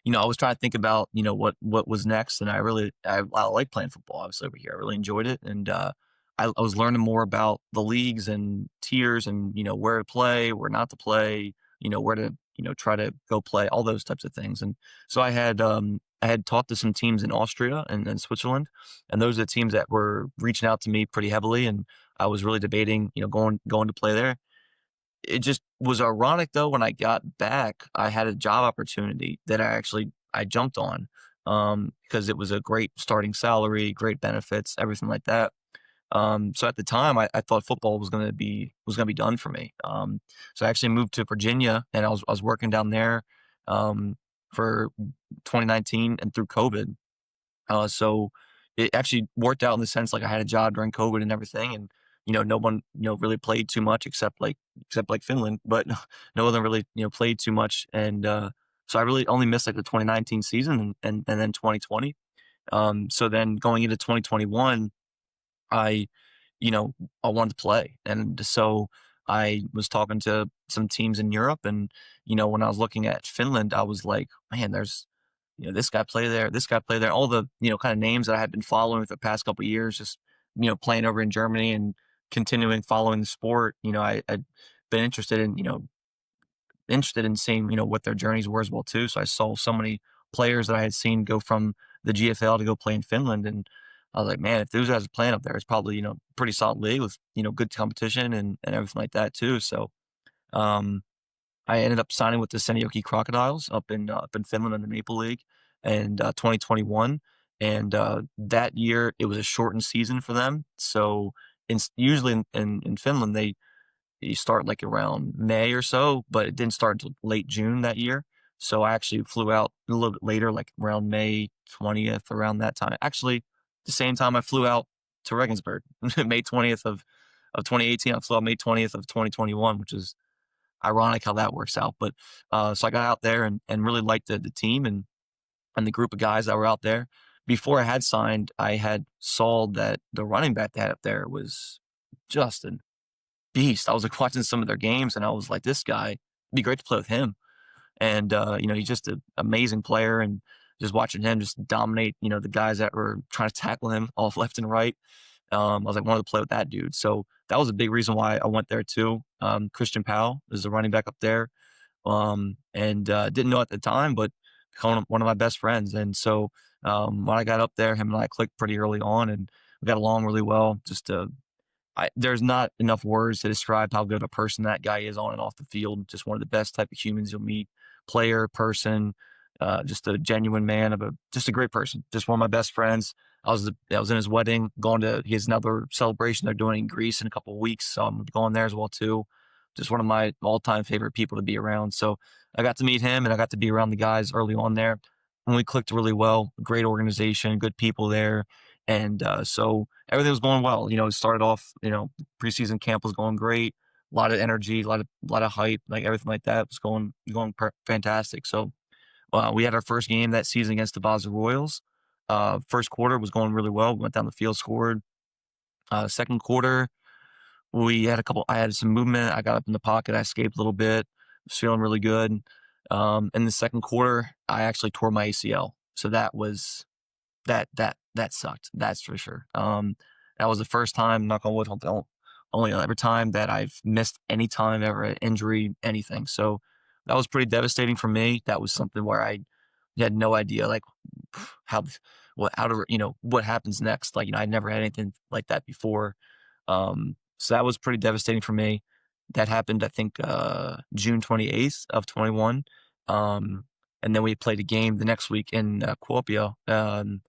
I was trying to think about, what was next, and I like playing football. Obviously over here, I really enjoyed it, and I was learning more about the leagues and tiers, and where to play, where not to play, where to try to go play, all those types of things. And so I had talked to some teams in Austria and Switzerland, and those are the teams that were reaching out to me pretty heavily, and I was really debating, going to play there. It just was ironic though, when I got back, I had a job opportunity that I jumped on, because it was a great starting salary, great benefits, everything like that. So at the time, I thought football was gonna be done for me. So I actually moved to Virginia, and I was working down there, for 2019 and through COVID. So it actually worked out in the sense, like, I had a job during COVID and everything, and no one really played too much, except like Finland, but no one really played too much, and so I really only missed like the 2019 season, and then 2020. So then going into 2021, I you know I wanted to play, and so I was talking to some teams in Europe, and when I was looking at Finland, I was like, man, there's this guy play there, this guy play there, all the kind of names that I had been following for the past couple of years, just playing over in Germany and continuing following the sport. I'd been interested in seeing what their journeys were as well too. So I saw so many players that I had seen go from the GFL to go play in Finland, and I was like, man, if those guys are playing up there, it's probably pretty solid league with good competition and everything like that too. So um, I ended up signing with the Seinäjoki Crocodiles up in Finland in the Maple League in 2021, and that year it was a shortened season for them. So usually in Finland you start like around May or so, but it didn't start until late June that year. So I actually flew out a little bit later, like around May 20th, around that time. Actually, the same time I flew out to Regensburg, May 20th of 2018. I flew out May 20th of 2021, which is ironic how that works out. But so I got out there and really liked the team and the group of guys that were out there. Before I had signed, I had saw that the running back they had up there was just an beast. I was like watching some of their games, and I was like, this guy, it'd be great to play with him. And he's just an amazing player, and just watching him just dominate, the guys that were trying to tackle him off left and right. I was like, wanted to play with that dude. So that was a big reason why I went there too. Christian Powell is the running back up there, and didn't know at the time, but became one of my best friends. And so when I got up there, him and I clicked pretty early on, and we got along really well. There's not enough words to describe how good of a person that guy is on and off the field. Just one of the best type of humans you'll meet. Player, person, just a genuine man just a great person. Just one of my best friends. I was in his wedding, he has another celebration they're doing in Greece in a couple of weeks. So I'm going there as well too. Just one of my all-time favorite people to be around. So I got to meet him, and I got to be around the guys early on there. And we clicked really well. Great organization, good people there. And so everything was going well. It started off, preseason camp was going great. A lot of energy, a lot of hype, like everything like that was going fantastic. So we had our first game that season against the Basel Royals. First quarter was going really well. We went down the field, scored. Second quarter, I had some movement. I got up in the pocket. I escaped a little bit. Was feeling really good. In the second quarter, I actually tore my ACL. So that sucked. That's for sure. That was the first time, knock on wood, only every time that I've missed any time ever, an injury, anything. So that was pretty devastating for me. That was something where I had no idea, like how, what happens next. Like, I'd never had anything like that before. So that was pretty devastating for me. That happened, I think, June 28th of 21. And then we played a game the next week in Kuopio. And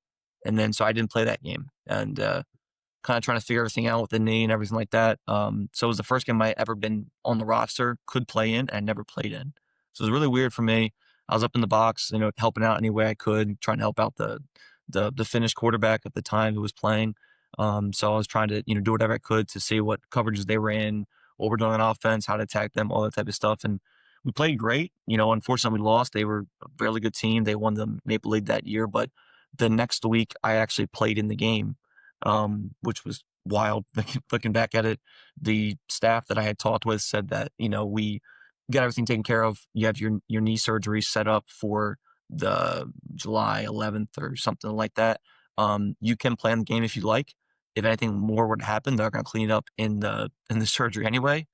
then so I didn't play that game, and kind of trying to figure everything out with the knee and everything like that. So it was the first game I ever been on the roster, could play in, and I never played in. So it was really weird for me. I was up in the box, helping out any way I could, trying to help out the Finnish quarterback at the time who was playing. So I was trying to, do whatever I could to see what coverages they were in, what we're doing on offense, how to attack them, all that type of stuff. And we played great. Unfortunately we lost. They were a really good team. They won the Maple League that year, but the next week I actually played in the game, which was wild. Looking back at it, the staff that I had talked with said that, we got everything taken care of. You have your knee surgery set up for the July 11th or something like that. You can play in the game if you like. If anything more would happen, they're going to clean it up in the surgery anyway.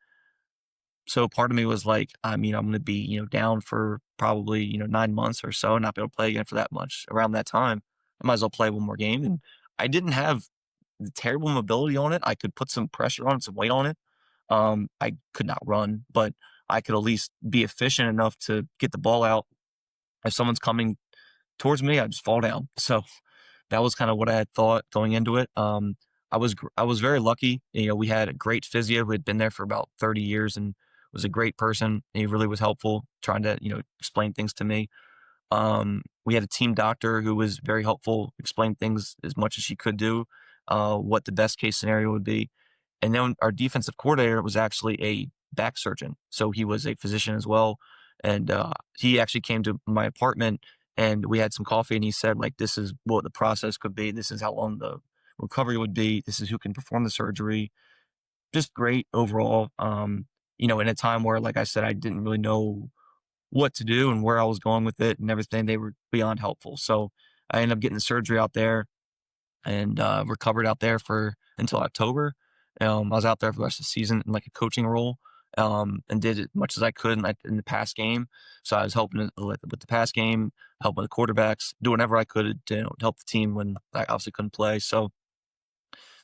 So part of me was like, I'm going to be, down for probably, 9 months or so, and not be able to play again for that much. Around that time, I might as well play one more game. And I didn't have the terrible mobility on it. I could put some pressure on it, some weight on it. I could not run, but I could at least be efficient enough to get the ball out. If someone's coming towards me, I just fall down. So that was kind of what I had thought going into it. I was very lucky. We had a great physio who had been there for about 30 years and was a great person. He really was helpful trying to, explain things to me. We had a team doctor who was very helpful, explained things as much as she could do, what the best case scenario would be. And then our defensive coordinator was actually a back surgeon. So he was a physician as well. And he actually came to my apartment and we had some coffee and he said, like, this is what the process could be. This is how long the recovery would be. This is who can perform the surgery. Just great overall. In a time where, like I said, I didn't really know what to do and where I was going with it and everything. They were beyond helpful. So I ended up getting the surgery out there and recovered out there for until October. I was out there for the rest of the season in like a coaching role, and did as much as I could in the pass game. So I was helping with the pass game, helping the quarterbacks, do whatever I could to help the team when I obviously couldn't play. So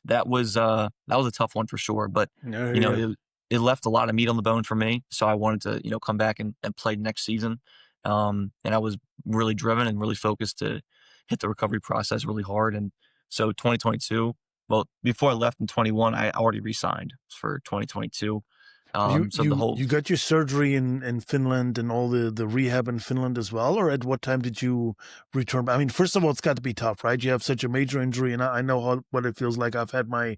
that was a tough one for sure. But Yeah, you know, yeah. it left a lot of meat on the bone for me. So I wanted to come back and play next season. And I was really driven and really focused to hit the recovery process really hard. And so 2022, well, before I left in 21, I already re-signed for 2022. You So the you whole you got your surgery in Finland and all the rehab in Finland as well, or at what time did you return? I mean, first of all, it's got to be tough, right? You have such a major injury, and I know what it feels like. I've had my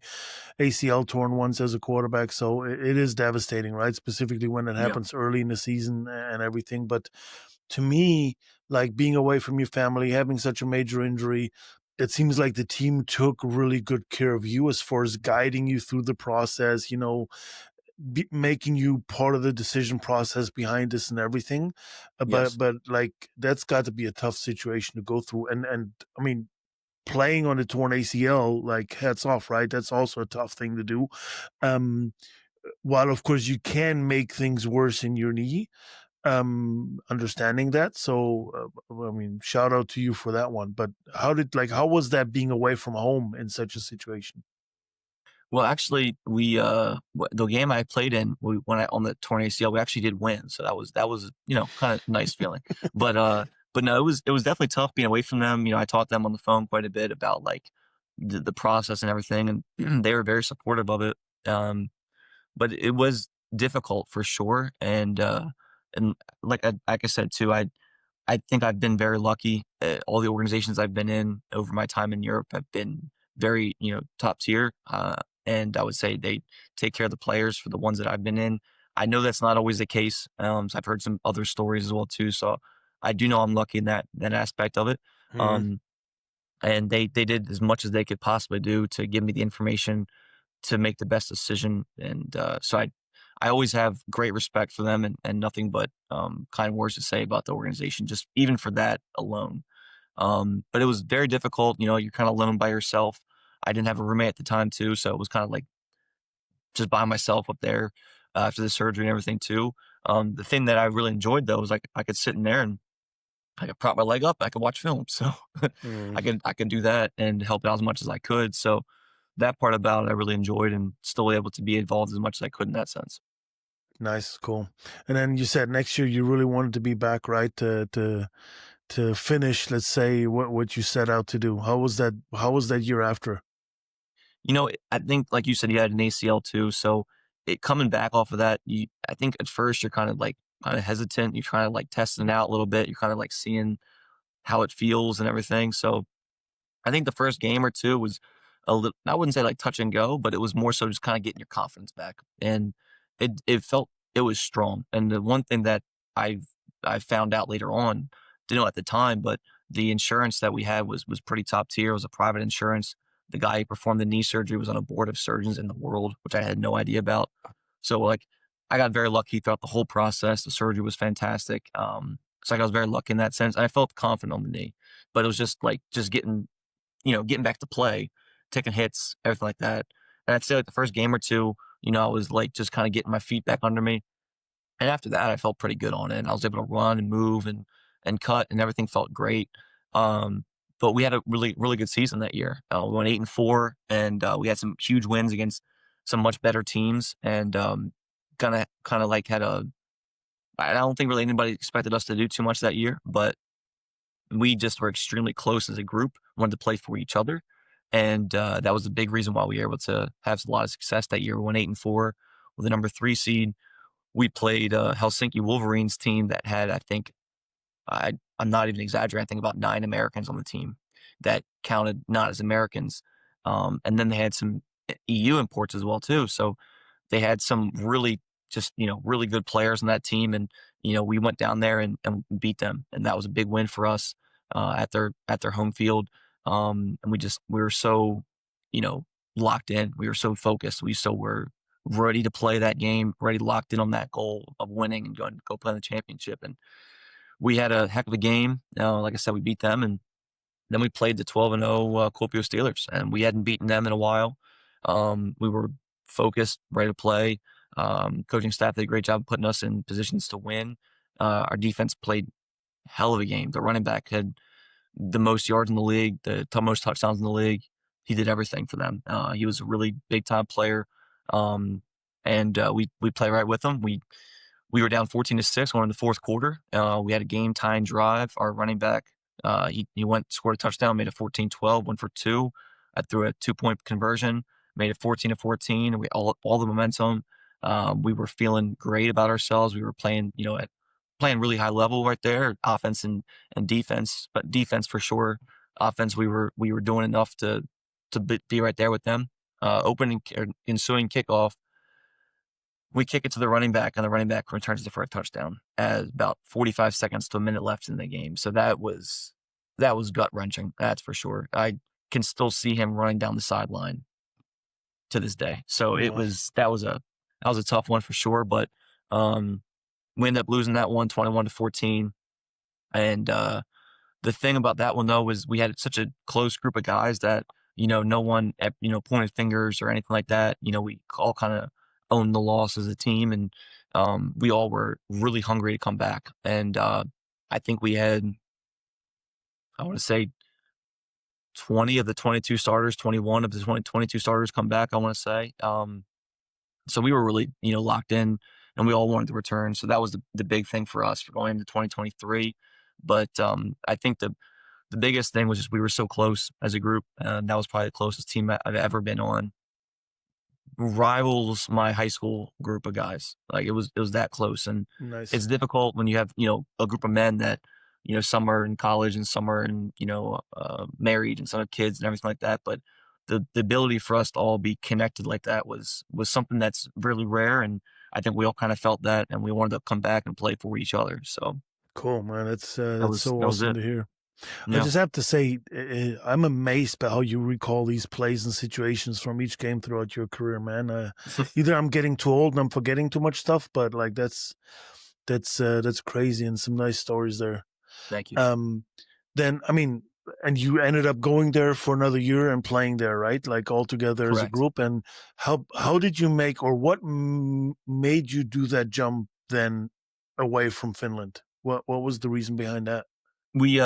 ACL torn once as a quarterback, so it is devastating, right? Specifically when it yeah, happens early in the season and everything. But to me, like being away from your family, having such a major injury, it seems like the team took really good care of you as far as guiding you through the process, making you part of the decision process behind this and everything. But yes. but like that's got to be a tough situation to go through. And I mean, playing on a torn ACL, like hats off, right? That's also a tough thing to do. Um, while of course you can make things worse in your knee, understanding that. So I mean, shout out to you for that one. But how was that being away from home in such a situation? Well, actually, the game I played in, when I on the torn ACL, we actually did win. So that was kind of nice feeling. But no, it was definitely tough being away from them. I taught them on the phone quite a bit about like the process and everything, and they were very supportive of it. But it was difficult for sure. And like I said too, I think I've been very lucky. All the organizations I've been in over my time in Europe have been very, top tier. And I would say they take care of the players for the ones that I've been in. I know that's not always the case. So I've heard some other stories as well too. So I do know I'm lucky in that aspect of it. Mhm. Um, and they did as much as they could possibly do to give me the information to make the best decision. And so I always have great respect for them and nothing but kind words to say about the organization, just even for that alone. But it was very difficult. You're kind of alone by yourself. I didn't have a roommate at the time too, so it was kind of like just by myself up there after the surgery and everything too. The thing that I really enjoyed though was like I could sit in there and I could prop my leg up. I could watch film, so Mm. I could do that and help out as much as I could. So that part about it I really enjoyed and still able to be involved as much as I could in that sense. Nice, cool. And then you said next year you really wanted to be back, right? To finish, let's say, what you set out to do. How was that? How was that year after? I think, like you said, you had an ACL too. So coming back off of that, I think at first you're kind of hesitant. You're trying to like testing it out a little bit. You're kind of like seeing how it feels and everything. So I think the first game or two was a little, I wouldn't say like touch and go, but it was more so just kind of getting your confidence back. And it felt, it was strong. And the one thing that I I found out later on, didn't know at the time, but the insurance that we had was pretty top tier. It was a private insurance. The guy who performed the knee surgery was on a board of surgeons in the world, which I had no idea about. So like I got very lucky throughout the whole process. The surgery was fantastic. So like I was very lucky in that sense. And I felt confident on the knee, but it was just like just getting back to play, taking hits, everything like that. And I'd say like the first game or two, I was like just kind of getting my feet back under me. And after that, I felt pretty good on it. And I was able to run and move and cut, and everything felt great. Um, but we had a really, really good season that year. We went 8-4, and we had some huge wins against some much better teams, and kind of like had a. I don't think really anybody expected us to do too much that year, but we just were extremely close as a group, wanted to play for each other. And that was a big reason why we were able to have a lot of success that year. We went 8-4 with a number 3 seed. We played Helsinki Wolverines team that had, I think, I'm not even exaggerating, I think about 9 Americans on the team that counted not as Americans. And then they had some EU imports as well too. So they had some really just, really good players on that team. And, we went down there and beat them. And that was a big win for us at their home field. And we were so, you know, locked in. We were so focused. We so were ready to play that game, ready locked in on that goal of winning and go play in the championship. And we had a heck of a game. Like I said, we beat them, and then we played the 12-0 Kuopio Steelers, and we hadn't beaten them in a while. We were focused, ready to play. Coaching staff did a great job putting us in positions to win. Our defense played hell of a game. The running back had the most yards in the league, the most touchdowns in the league. He did everything for them. He was a really big time player, and we play right with him. We were down 14-6 going in the fourth quarter. We had a game tying drive. Our running back, he went, scored a touchdown, made it 14-12, went for 2. I threw a 2-point conversion, made it 14-14, and we all the momentum. We were feeling great about ourselves. We were playing, playing really high level right there, offense and defense, but defense for sure. Offense, we were doing enough to be right there with them. Opening or ensuing kickoff, we kick it to the running back, and the running back returns it for a touchdown at about 45 seconds to a minute left in the game. So that was gut wrenching. That's for sure. I can still see him running down the sideline to this day. So Wow. that was a tough one for sure. But we ended up losing that one 21-14. And the thing about that one though was we had such a close group of guys that no one pointed fingers or anything like that. We all kind of owned the loss as a team, and we all were really hungry to come back. And I think we had, I want to say, 20 of the 22 starters, 21 of the 22 starters come back, I want to say. So we were really locked in, and we all wanted to return. So that was the big thing for us for going into 2023. But I think the biggest thing was just we were so close as a group, and that was probably the closest team I've ever been on. Rivals my high school group of guys. Like it was that close. And Nice. it's difficult when you have, a group of men that, some are in college and some are in, married and some have kids and everything like that. But the ability for us to all be connected like that was something that's really rare. And I think we all kind of felt that, and we wanted to come back and play for each other. So Cool, man. that That's was so that was awesome it. to hear. I Yeah. just have to say, I'm amazed by how you recall these plays and situations from each game throughout your career, man. Either I'm getting too old and I'm forgetting too much stuff, but like that's crazy, and some nice stories there. Thank you. Um, then I mean, and you ended up going there for another year and playing there, right? Like all together as a Correct. group. And how did you make, or what made you do that jump then away from Finland? What was the reason behind that? We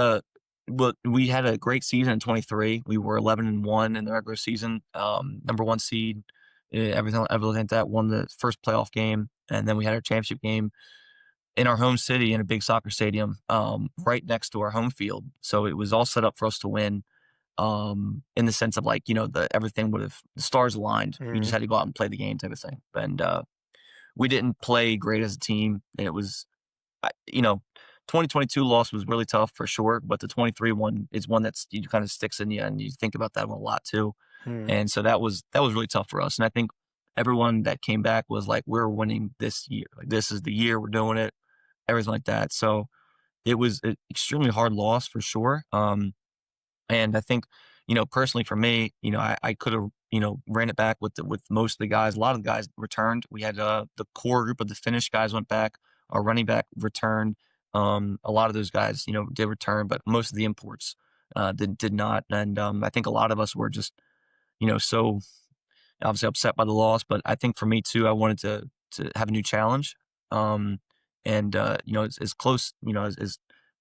well, we had a great season in 23. We were 11-1 in the regular season, number 1 seed everything like that, won the first playoff game. And then we had our championship game in our home city in a big soccer stadium, right next to our home field. So it was all set up for us to win, in the sense of like, everything the stars aligned. You just had to go out and play the game type of thing. And, we didn't play great as a team. And it was, 2022 loss was really tough for sure, but the 23 one is one that's you kind of sticks in you, and you think about that one a lot too. And so that was really tough for us. And I think everyone that came back was like, we're winning this year. Like, this is the year we're doing it, everything like that. So it was an extremely hard loss for sure. And I think, personally for me, I could have, ran it back with most of the guys. A lot of the guys returned. We had the core group of the Finnish guys went back. Our running back returned. A lot of those guys, did return, but most of the imports did not. And I think a lot of us were just, so obviously upset by the loss. But I think for me too, I wanted to have a new challenge. And as close, as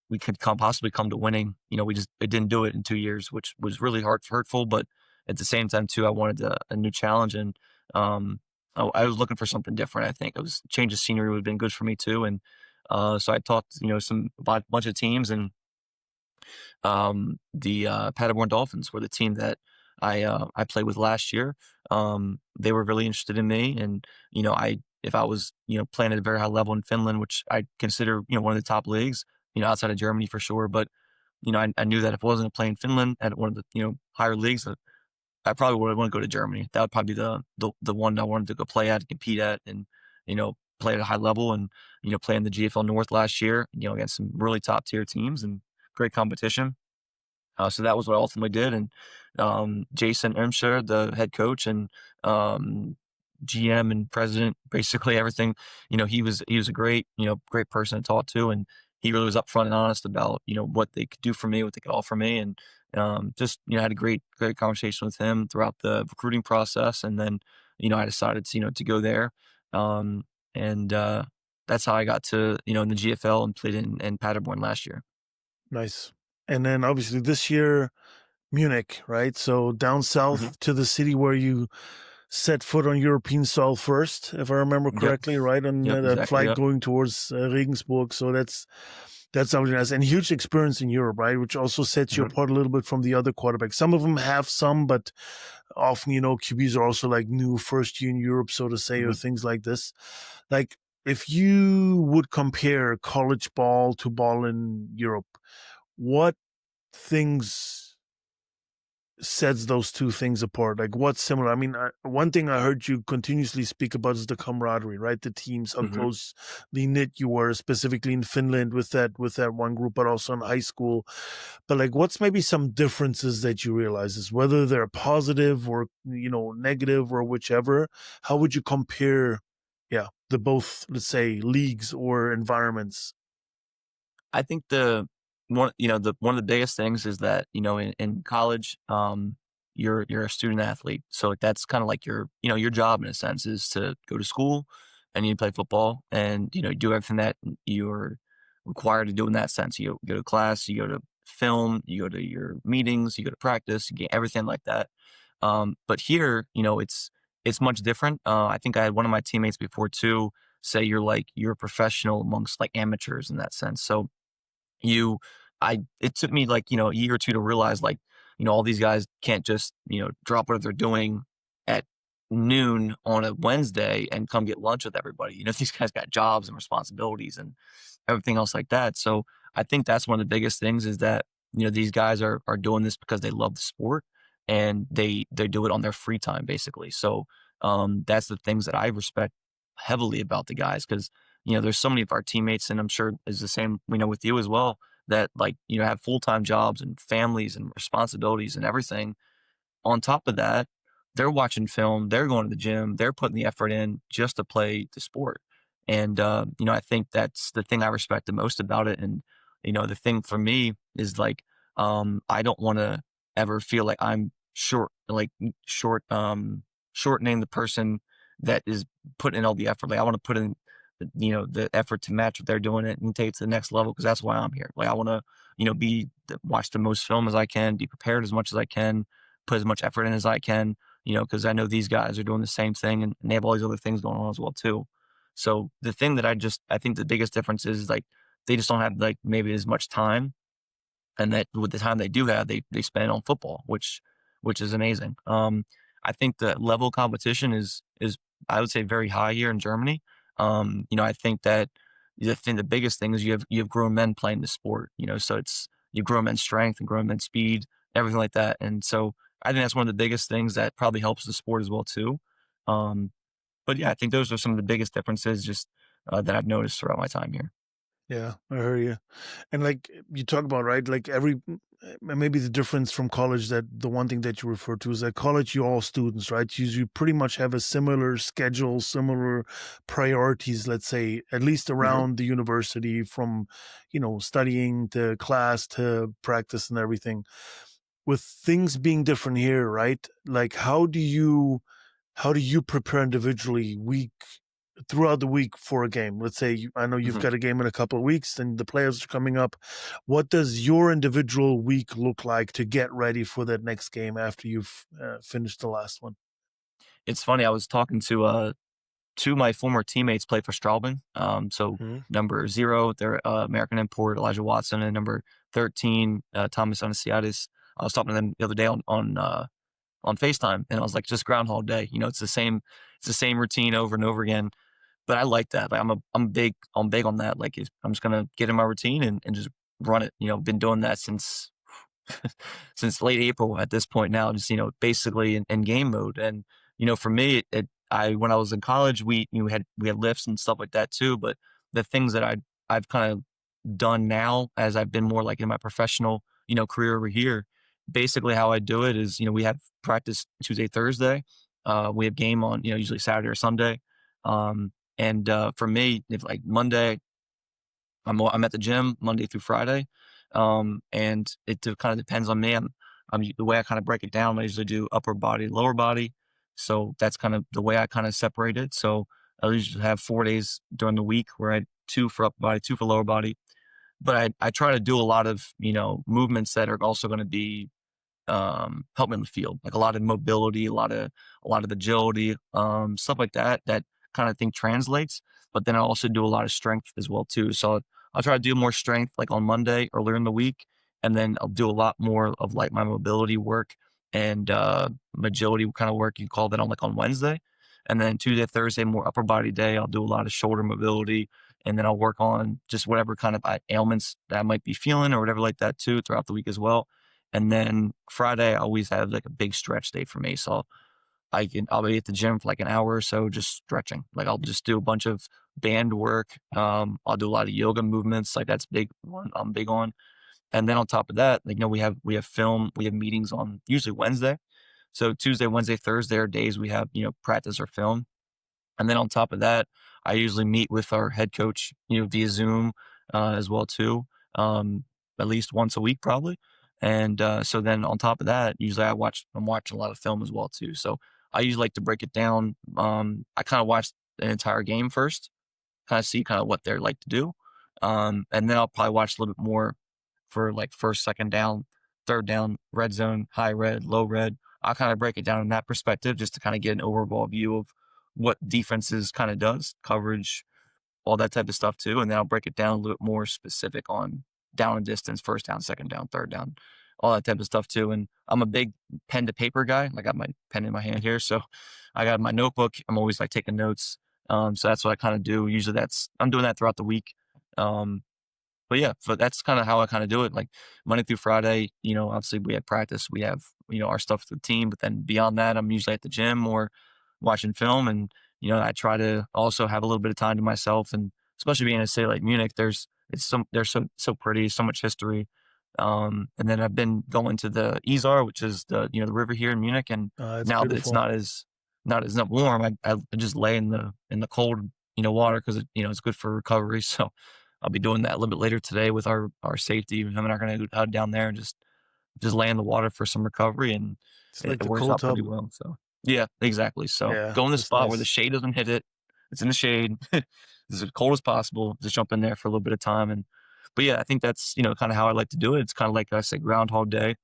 we could possibly come to winning. It didn't do it in 2 years, which was really hurtful. But at the same time too, I wanted a new challenge, and I was looking for something different. I think it was change of scenery would have been good for me too. And so I talked, about a bunch of teams, and the Paderborn Dolphins were the team that I played with last year. They were really interested in me, and if I was playing at a very high level in Finland, which I consider one of the top leagues, outside of Germany for sure, but I knew that if I wasn't going to play in Finland at one of the higher leagues, I probably would want to go to Germany. That would probably be the one I wanted to go play at, compete at, and play at a high level, and play in the GFL North last year, against some really top tier teams and great competition. So that was what I ultimately did. And Jason Ermscher, the head coach and GM and president, basically everything, he was a great person to talk to, and he really was upfront and honest about what they could do for me, what they could offer me, and just had a great conversation with him throughout the recruiting process. And then I decided to go there, and that's how I got to in the GFL and played in Paderborn last year. Nice. And then obviously this year, Munich, right? So down south to the city where you set foot on European soil first, if I remember correctly, right? On that Exactly, flight going towards Regensburg. So that's obviously nice, and huge experience in Europe, right? Which also sets you apart a little bit from the other quarterbacks. Some of them have some, but often, QBs are also like new first year in Europe, so to say, or things like this. Like, if you would compare college ball to ball in Europe, what things sets those two things apart? Like, what's similar? I mean, one thing I heard you continuously speak about is the camaraderie, right? The teams, how closely knit you were, specifically in Finland with that one group, but also in high school. But like, what's maybe some differences that you realize, is whether they're positive or negative or whichever? How would you compare, the both, let's say, leagues or environments? I think one of the biggest things is that in college, you're a student athlete, so that's kind of like your job in a sense is to go to school and you play football, and you do everything that you're required to do in that sense. You go to class, you go to film, you go to your meetings, you go to practice, you get everything like that. But here, it's much different. I think I had one of my teammates before too say you're a professional amongst like amateurs in that sense. So it took me like, a year or two to realize like, all these guys can't just, drop what they're doing at noon on a Wednesday and come get lunch with everybody. These guys got jobs and responsibilities and everything else like that. So I think that's one of the biggest things is that, these guys are doing this because they love the sport, and they do it on their free time basically. So that's the things that I respect heavily about the guys, because there's so many of our teammates, and I'm sure is the same with you as well, that like have full-time jobs and families and responsibilities and everything. On top of that, they're watching film, they're going to the gym, they're putting the effort in just to play the sport. And I think that's the thing I respect the most about it. And the thing for me is like I don't want to ever feel like I'm shortening the person that is putting in all the effort. Like, I want to put in the effort to match what they're doing it and take it to the next level, because that's why I'm here. Like, I want to watch the most film as I can, be prepared as much as I can, put as much effort in as I can, because I know these guys are doing the same thing and they have all these other things going on as well too. So the thing that I think the biggest difference is like they just don't have like maybe as much time, and that with the time they do have, they spend on football, which is amazing. I think the level of competition is I would say very high here in Germany. I think that the biggest thing is you have grown men playing the sport. So it's you grown men's strength and grown men's speed, everything like that. And so I think that's one of the biggest things that probably helps the sport as well too. Um, but yeah, I think those are some of the biggest differences just that I've noticed throughout my time here. Yeah, I hear you. And like you talk about, right? Like maybe the difference from college, that the one thing that you refer to is that college, you're all students, right? You pretty much have a similar schedule, similar priorities, let's say, at least Hmm. around the university, from, studying to class to practice and everything. With things being different here, right? Like, how do you prepare individually throughout the week for a game? Let's say I know you've Hmm. got a game in a couple of weeks, and the players are coming up. What does your individual week look like to get ready for that next game after you've finished the last one? It's funny. I was talking to two of my former teammates play for Straubing. So Mhm. number 0, their American import Elijah Watson, and number 13, Thomas Anasiadis. I was talking to them the other day on FaceTime, and I was like, just Groundhog Day. It's the same routine over and over again. But I like that. Like I'm big on that. Like I'm just gonna get in my routine and just run it. Been doing that since late April at this point now, just, basically in game mode. And, for me, when I was in college, we had lifts and stuff like that too. But the things that I've kind of done now as I've been more like in my professional, career over here, basically how I do it is, we have practice Tuesday, Thursday. We have game on, usually Saturday or Sunday. And for me, if like Monday, I'm at the gym Monday through Friday, and kind of depends on me. I'm the way I kind of break it down. I usually do upper body, lower body, so that's kind of the way I kind of separate it. So I usually have 4 days during the week where I two for upper body, two for lower body. But I try to do a lot of movements that are also going to be help me in the field, like a lot of mobility, a lot of agility, stuff like that. That kind of thing translates. But then I also do a lot of strength as well too. So I'll try to do more strength like on Monday earlier in the week, and then I'll do a lot more of like my mobility work and agility kind of work. You call that on Wednesday, and then Tuesday, Thursday more upper body day. I'll do a lot of shoulder mobility, and then I'll work on just whatever kind of ailments that I might be feeling or whatever like that too throughout the week as well. And then Friday, I always have like a big stretch day for me. So I'll be at the gym for like an hour or so, just stretching. Like I'll just do a bunch of band work. I'll do a lot of yoga movements. Like that's big one I'm big on. And then on top of that, like, we have film, we have meetings on usually Wednesday. So Tuesday, Wednesday, Thursday are days we have, practice or film. And then on top of that, I usually meet with our head coach, via Zoom as well too, at least once a week probably. And so then on top of that, usually I'm watching a lot of film as well too. So I usually like to break it down. I kind of watch the entire game first, kind of see kind of what they're like to do, and then I'll probably watch a little bit more for like first, second down, third down, red zone, high red, low red. I'll kind of break it down in that perspective just to kind of get an overall view of what defenses kind of does, coverage, all that type of stuff too. And then I'll break it down a little bit more specific on down and distance, first down, second down, third down, all that type of stuff too. And I'm a big pen to paper guy. I got my pen in my hand here. So I got my notebook. I'm always like taking notes. So that's what I kind of do. Usually I'm doing that throughout the week. Um, but yeah, so that's kind of how I kind of do it. Like Monday through Friday, obviously we had practice, we have, our stuff for the team, but then beyond that, I'm usually at the gym or watching film. And, I try to also have a little bit of time to myself. And especially being in a city like Munich, they're so pretty, so much history. And then I've been going to the Isar, which is the river here in Munich. And It's now that it's beautiful. not as not warm, I just lay in the cold, water because it's good for recovery. So I'll be doing that a little bit later today with our safety. Him and I are going to go down there and just lay in the water for some recovery, and It's it, like it the works cold out pretty tub. well. So yeah, exactly. So Yeah, go in the that's spot where the nice. shade doesn't hit it. It's in the shade. It's as cold as possible. Just jump in there for a little bit of time. But yeah, I think that's kind of how I like to do it. It's kind of like I say, Groundhog Day.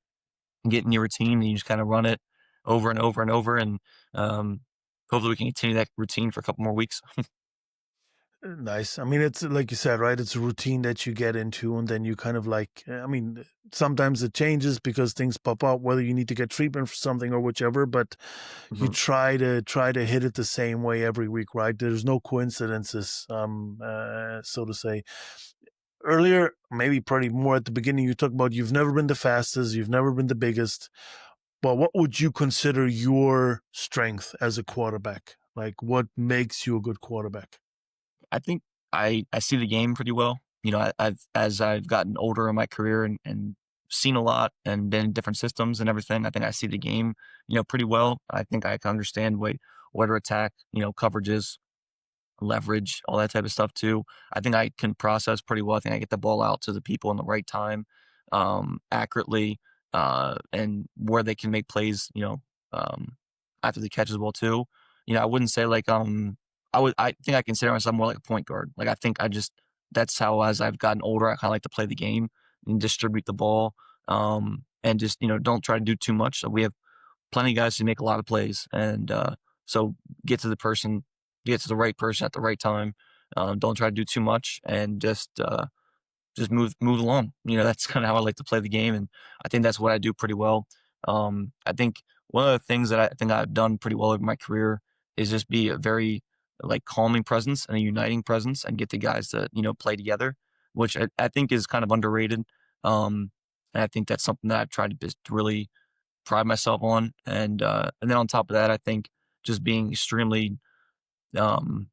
Get in your routine and you just kind of run it over and over and over. And hopefully we can continue that routine for a couple more weeks. Nice. I mean, it's like you said, right? It's a routine that you get into, and then you kind of like, I mean, sometimes it changes because things pop up, whether you need to get treatment for something or whichever, but you Mhm. try to hit it the same way every week, right? There's no coincidences, so to say. Earlier, maybe probably more at the beginning, you talked about you've never been the fastest, you've never been the biggest, but what would you consider your strength as a quarterback? Like, what makes you a good quarterback? I think I see the game pretty well. You know, as I've gotten older in my career and seen a lot and been in different systems and everything, I think I see the game, pretty well. I think I can understand where to attack, coverages, leverage, all that type of stuff too. I think I can process pretty well. I think I get the ball out to the people in the right time, accurately, and where they can make plays, after the catch as well too. I wouldn't say like I think I consider myself more like a point guard. Like I think I just that's how as I've gotten older, I kind of like to play the game and distribute the ball. And just don't try to do too much. So we have plenty of guys who make a lot of plays, and so get to the person, get to the right person at the right time. Don't try to do too much, and just move along. That's kind of how I like to play the game, and I think that's what I do pretty well. I think one of the things that I think I've done pretty well over my career is just be a very like calming presence and a uniting presence, and get the guys to play together, which I think is kind of underrated. And I think that's something that I've tried to just really pride myself on. And then on top of that, I think just being um,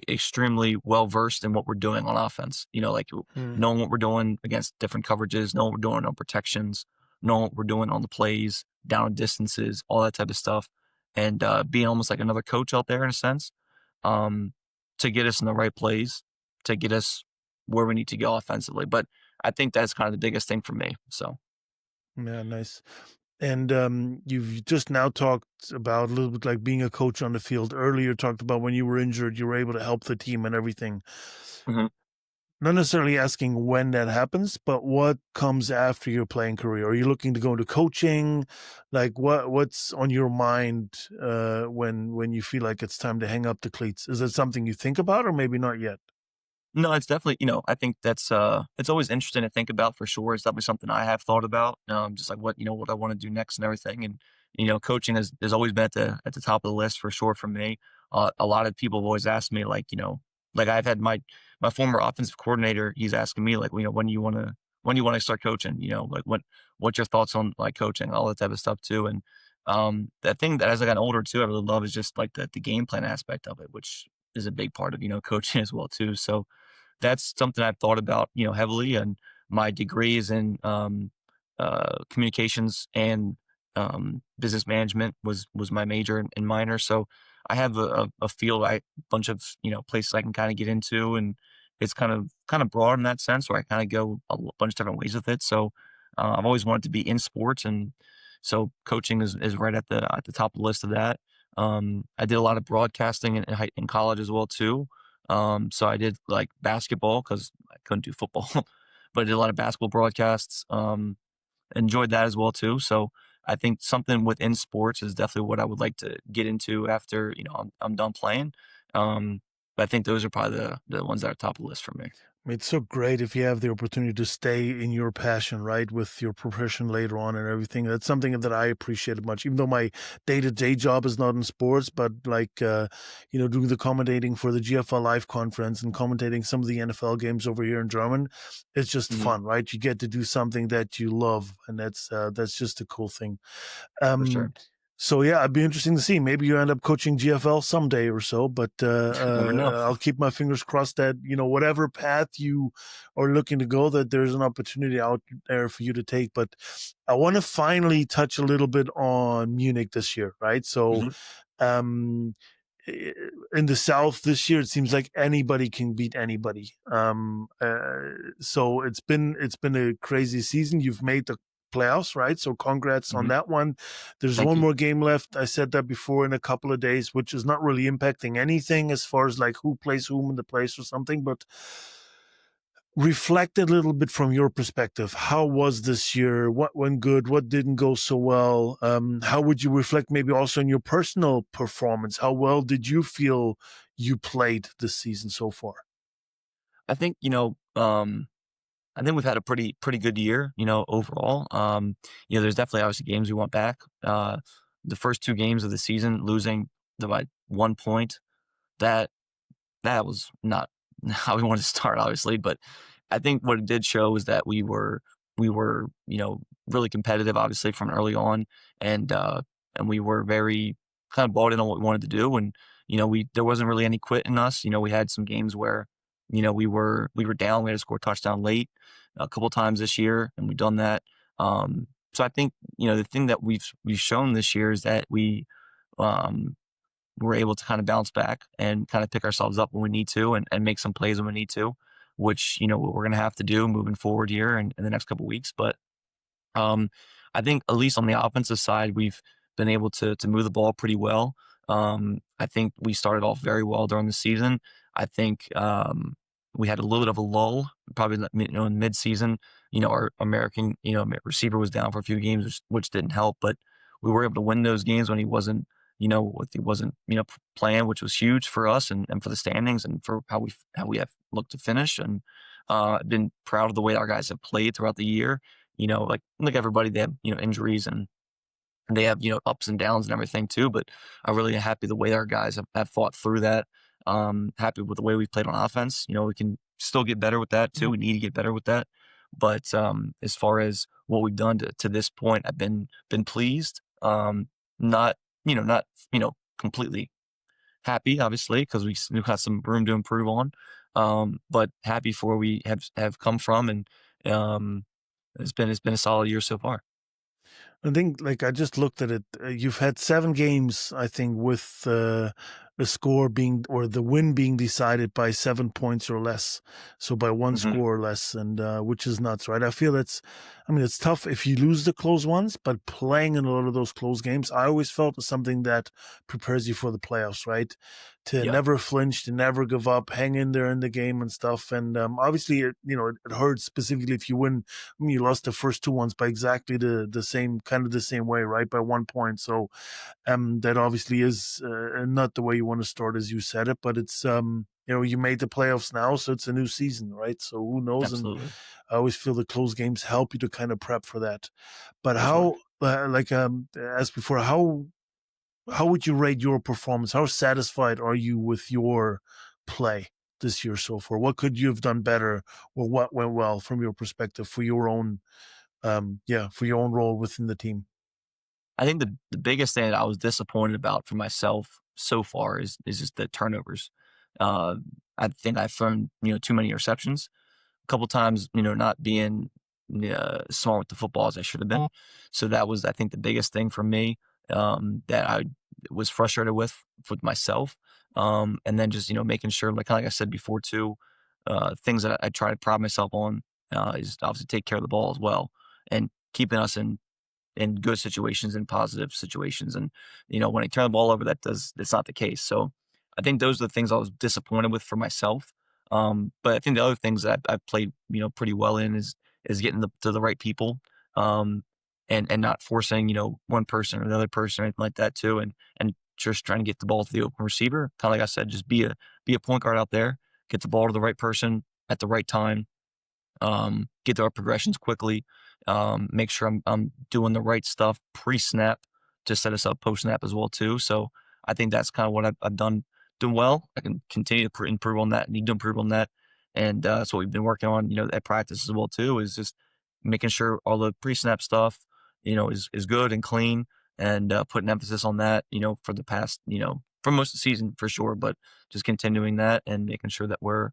extremely well versed in what we're doing on offense. Like Hmm. knowing what we're doing against different coverages, knowing what we're doing on protections, knowing what we're doing on the plays, down distances, all that type of stuff, and being almost like another coach out there in a sense, um, to get us in the right plays, to get us where we need to go offensively. But I think that's kind of the biggest thing for me. So. Yeah, nice. And you've just now talked about a little bit like being a coach on the field. Earlier, talked about when you were injured, you were able to help the team and everything. Mhm. Not necessarily asking when that happens, but what comes after your playing career? Are you looking to go into coaching? Like what's on your mind when you feel like it's time to hang up the cleats? Is it something you think about, or maybe not yet? No, it's definitely, I think that's it's always interesting to think about for sure. It's definitely something I have thought about. Just like what I want to do next and everything. And, coaching has always been at the top of the list for sure for me. A lot of people have always asked me like, like I've had my former offensive coordinator, he's asking me like, when you want to start coaching, like what's your thoughts on like coaching, all that type of stuff too. And that thing that as I got older too, I really love is just like the game plan aspect of it, which is a big part of, coaching as well too. So that's something I've thought about, heavily. And my degree is in communications and business management was my major and minor. So I have a field, bunch of places I can kind of get into, and it's kind of broad in that sense, where I kind of go bunch of different ways with it. So I've always wanted to be in sports, and so coaching is right at the top of the list of that. I did a lot of broadcasting in college as well too. So I did like basketball because I couldn't do football, but I did a lot of basketball broadcasts. Enjoyed that as well too. So I think something within sports is definitely what I would like to get into after I'm done playing. But I think those are probably the ones that are top of the list for me. I mean, it's so great if you have the opportunity to stay in your passion, right, with your profession later on and everything. That's something that I appreciated much, even though my day-to-day job is not in sports, but like, doing the commentating for the GFL Live conference and commentating some of the NFL games over here in German, it's just Hmm. fun, right? You get to do something that you love, and that's just a cool thing. For Um, sure. so yeah, it'd be interesting to see. Maybe you end up coaching GFL someday or so, but Never know. I'll keep my fingers crossed that whatever path you are looking to go, that there's an opportunity out there for you to take. But I want to finally touch a little bit on Munich this year, right? So Hmm. um, in the South this year, it seems like anybody can beat anybody. So it's been a crazy season. You've made the playoffs, right? So congrats on Hmm. that one. There's Thank one you. more game left. I said that before, in a couple of days, which is not really impacting anything as far as like who plays whom in the place or something. But reflect a little bit from your perspective. How was this year? What went good? What didn't go so well? How would you reflect maybe also on your personal performance? How well did you feel you played this season so far? I think, I think we've had a pretty good year, overall. There's definitely obviously games we want back. The first two games of the season, losing by 1 point, that that was not how we wanted to start, obviously. But I think what it did show is that we were really competitive, obviously from early on, and we were very kind of bought in on what we wanted to do, and we there wasn't really any quit in us. We had some games where we were down, we had to score a touchdown late a couple times this year, and we've done that. So I think the thing that we've shown this year is that um, we're able to kind of bounce back and kind of pick ourselves up when we need to, and make some plays when we need to, which, we're going to have to do moving forward here in the next couple of weeks. But um, I think at least on the offensive side, we've been able to move the ball pretty well. I think we started off very well during the season. I think we had a little bit of a lull, probably in mid-season. Our American receiver was down for a few games, which didn't help, but we were able to win those games when he wasn't playing, which was huge for us and for the standings and for how we have looked to finish. And I've been proud of the way our guys have played throughout the year. Like everybody, they have injuries and they have ups and downs and everything too. But I'm really happy the way our guys have fought through that. Happy with the way we've played on offense. We can still get better with that too. We need to get better with that. But as far as what we've done to this point, I've been pleased. Not not completely happy, obviously, because we've got some room to improve on. But happy for where we have come from, and um, it's been a solid year so far. I think, like, I just looked at it. You've had 7 games, I think, with the score being or the win being decided by 7 points or less, so by one Hmm. score or less, and which is nuts, right? I mean, it's tough if you lose the close ones, but playing in a lot of those close games, I always felt is something that prepares you for the playoffs, right? To Yeah, never flinch, to never give up, hang in there in the game and stuff. And obviously, it hurts specifically if you win. I mean, you lost the first 2 ones by exactly the same kind of the same way, right? By 1 point. So that obviously is not the way you want to start, as you said it, but it's you made the playoffs now, so it's a new season, right? So who knows? And absolutely, I always feel the close games help you to kind of prep for that. But for sure. how, like as before, how would you rate your performance? How satisfied are you with your play this year so far? What could you have done better, or what went well from your perspective for your own, for your own role within the team? I think the biggest thing that I was disappointed about for myself so far is just the turnovers. Uh, I think I've thrown too many interceptions a couple times, not being smart with the football as I should have been. So that was, I think, the biggest thing for me, that I was frustrated with myself. And then just making sure, like I said before too, things that I try to pride myself on is obviously take care of the ball as well and keeping us in good situations and positive situations. And when I turn the ball over, that's not the case. So I think those are the things I was disappointed with for myself. But I think the other things that I've played pretty well in is getting to the right people, um, and not forcing one person or another person or anything like that too, and just trying to get the ball to the open receiver. Kind of like I said, just be a point guard out there, get the ball to the right person at the right time, get to our progressions quickly, make sure I'm doing the right stuff pre-snap to set us up post-snap as well too. So I think that's kind of what I've done doing well. I can continue to improve on that, need to improve on that, and that's what we've been working on. At practice as well too, is just making sure all the pre-snap stuff, is good and clean, and putting emphasis on that. For the past, for most of the season for sure, but just continuing that and making sure that we're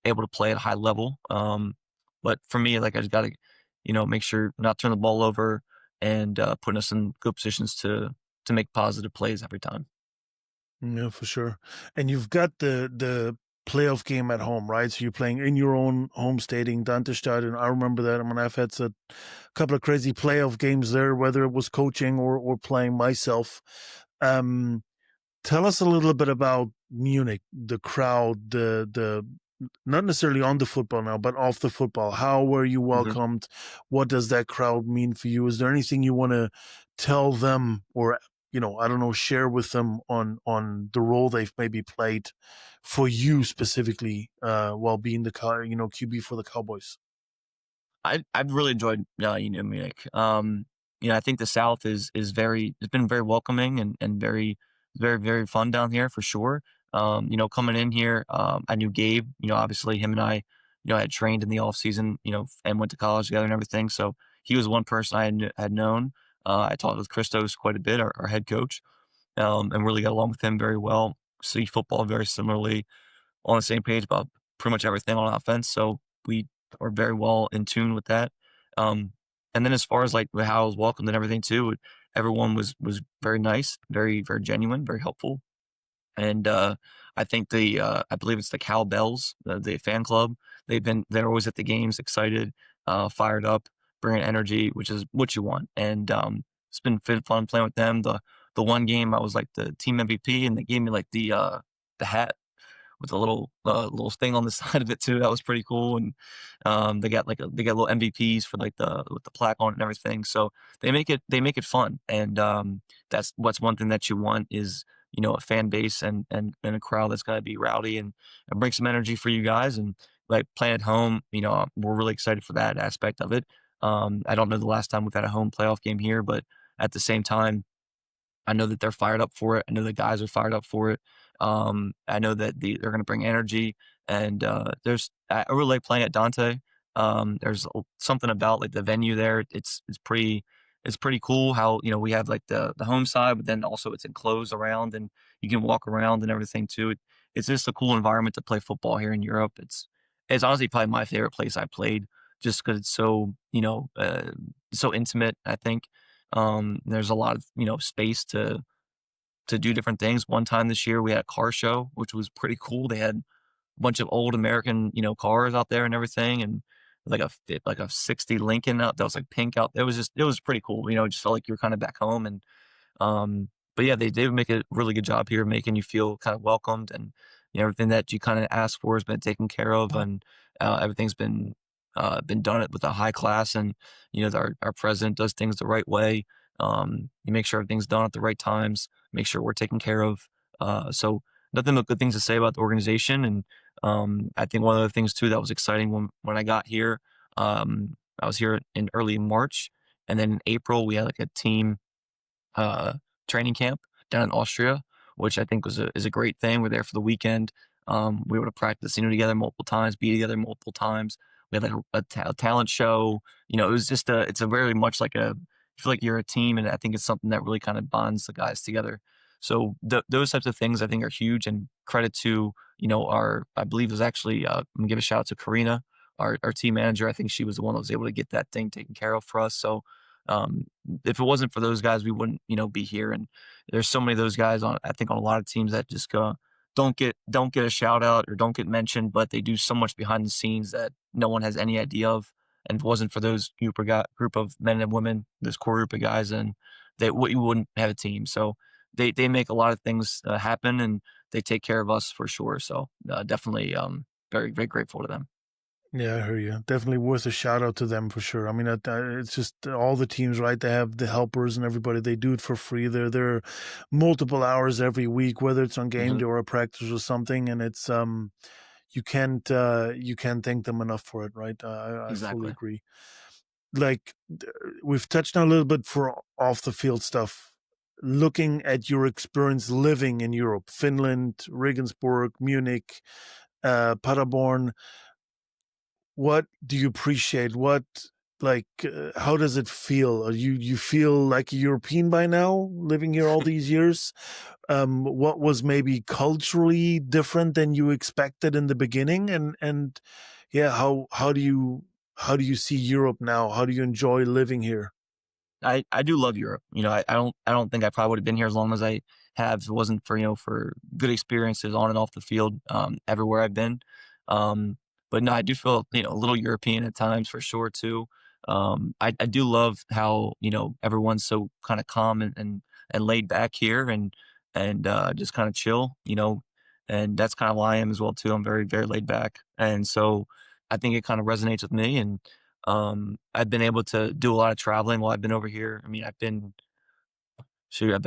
able to play at a high level. But for me, like I just got to, make sure not turn the ball over and putting us in good positions to make positive plays every time. Yeah, for sure. And you've got the playoff game at home, right? So you're playing in your own home stadium, Dante Stadion. I remember that. I mean, I've had a couple of crazy playoff games there, whether it was coaching or playing myself. Um, Tell us a little bit about Munich, the crowd, the not necessarily on the football now, but off the football. How were you Mhm. welcomed? What does that crowd mean for you? Is there anything you want to tell them, or I don't know, share with them on the role they've maybe played for you specifically, while being the QB for the Cowboys? I've really enjoyed, Munich. I think the South is it's been very welcoming and very fun down here for sure. Coming in here, I knew Gabe. Obviously him and I, had trained in the off season, and went to college together and everything. So he was one person I had known. I talked with Christos quite a bit, our head coach, and really got along with him very well. See football very similarly, on the same page about pretty much everything on offense. So we are very well in tune with that. Um, and then as far as like how I was welcomed and everything too, everyone was very nice, very genuine, very helpful. And I think I believe it's the Cowbells, the fan club. They're always at the games, excited, fired up, bringing energy, which is what you want. And it's been fun playing with them. The one game I was like the team MVP, and they gave me like the hat with a little thing on the side of it too. That was pretty cool. And they got little MVPs for like the with the plaque on it and everything. So they make it fun. And that's what's one thing that you want is a fan base and a crowd that's got to be rowdy and bring some energy for you guys. And like playing at home, we're really excited for that aspect of it. I don't know the last time we've had a home playoff game here, but at the same time, I know that they're fired up for it. I know the guys are fired up for it. I know that they're going to bring energy, and I really like playing at Dante. There's something about like the venue there. It's pretty cool how we have like the home side, but then also it's enclosed around, and you can walk around and everything too. It's just a cool environment to play football here in Europe. It's honestly probably my favorite place I played, just because it's so so intimate. I think there's a lot of space to do different things. One time this year we had a car show, which was pretty cool. They had a bunch of old American cars out there and everything, and like a '60 Lincoln out that was like pink out. It was pretty cool. It just felt like you're kind of back home. And but yeah, they make a really good job here, making you feel kind of welcomed, and everything that you kind of ask for has been taken care of, and everything's been done it with a high class, and our president does things the right way. You make sure everything's done at the right times, make sure we're taken care of. So nothing but good things to say about the organization. And I think one of the things too that was exciting when I got here, I was here in early March, and then in April we had like a team uh, training camp down in Austria, which I think is a great thing. We're there for the weekend. We were able to practice, together multiple times, be together multiple times. We had like a talent show. It was just it's a very much like I feel like you're a team, and I think it's something that really kind of bonds the guys together. So those types of things I think are huge, and credit to I believe it was actually I'm gonna give a shout out to Karina, our team manager. I think she was the one that was able to get that thing taken care of for us. So um, if it wasn't for those guys, we wouldn't, be here. And there's so many of those guys I think on a lot of teams that just don't get a shout out or don't get mentioned, but they do so much behind the scenes that no one has any idea of. And if it wasn't for those group of men and women, this core group of guys, and you wouldn't have a team. So they make a lot of things happen, and they take care of us for sure. So definitely, very, very grateful to them. Yeah, I hear you. Definitely worth a shout out to them for sure. I mean, it's just all the teams, right? They have the helpers and everybody. They do it for free. They're there multiple hours every week, whether it's on game Hmm. day or a practice or something. And it's you can't thank them enough for it, right? I fully Exactly. agree. Like we've touched on a little bit for off the field stuff. Looking at your experience living in Europe, Finland, Regensburg, Munich, Paderborn, what do you appreciate? How does it feel? Are you feel like a European by now, living here all these years? What was maybe culturally different than you expected in the beginning? And yeah, how do you see Europe now? How do you enjoy living here? I do love Europe. I don't think I probably would have been here as long as I have if it wasn't for for good experiences on and off the field, everywhere I've been. Um, but no, I do feel a little European at times for sure too. I do love how everyone's so kind of calm and laid back here, and just kind of chill. And that's kind of who I am as well too. I'm very, very laid back. And so I think it kind of resonates with me. And I've been able to do a lot of traveling while I've been over here. I mean, I've been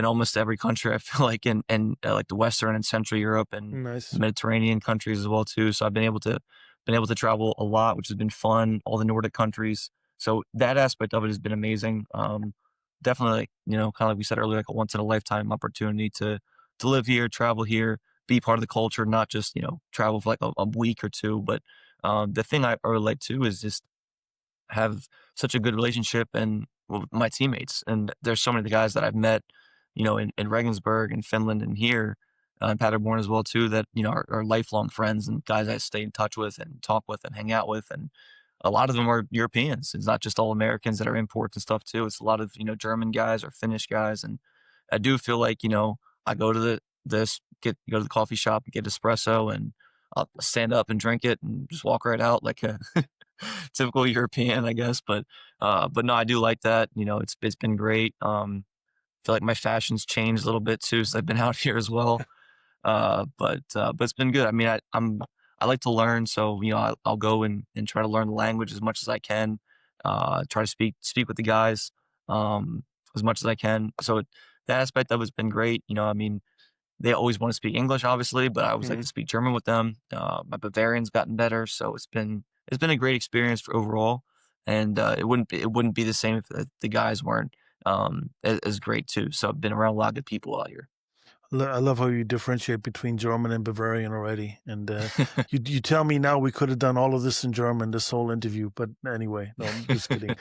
almost to every country, I feel like, in like the Western and Central Europe and Nice. Mediterranean countries as well too. So I've been able to travel a lot, which has been fun. All the Nordic countries. So that aspect of it has been amazing. Definitely, like, kind of like we said earlier, like a once in a lifetime opportunity to live here, travel here, be part of the culture, not just travel for like a week or two. But the thing I really like too is just have such a good relationship and with my teammates. And there's so many of the guys that I've met, in Regensburg and Finland and here in Paderborn as well too, that are lifelong friends and guys I stay in touch with and talk with and hang out with. And a lot of them are Europeans. It's not just all Americans that are imports and stuff too. It's a lot of German guys or Finnish guys. And I do feel like I go to go to the coffee shop and get espresso and I'll stand up and drink it and just walk right out like a typical European, I guess. But no, I do like that. It's been great. Feel like my fashion's changed a little bit too since I've been out here as well. But it's been good. I mean, I like to learn, so I'll go and try to learn the language as much as I can. Try to speak with the guys as much as I can. So that aspect of it's been great. I mean, they always want to speak English, obviously, but I always like to speak German with them. My Bavarian's gotten better, so it's been a great experience for overall. And it wouldn't be the same if the guys weren't as great too. So I've been around a lot of good people out here. I love how you differentiate between German and Bavarian already. And you tell me now we could have done all of this in German, this whole interview. But anyway, no, I'm just kidding.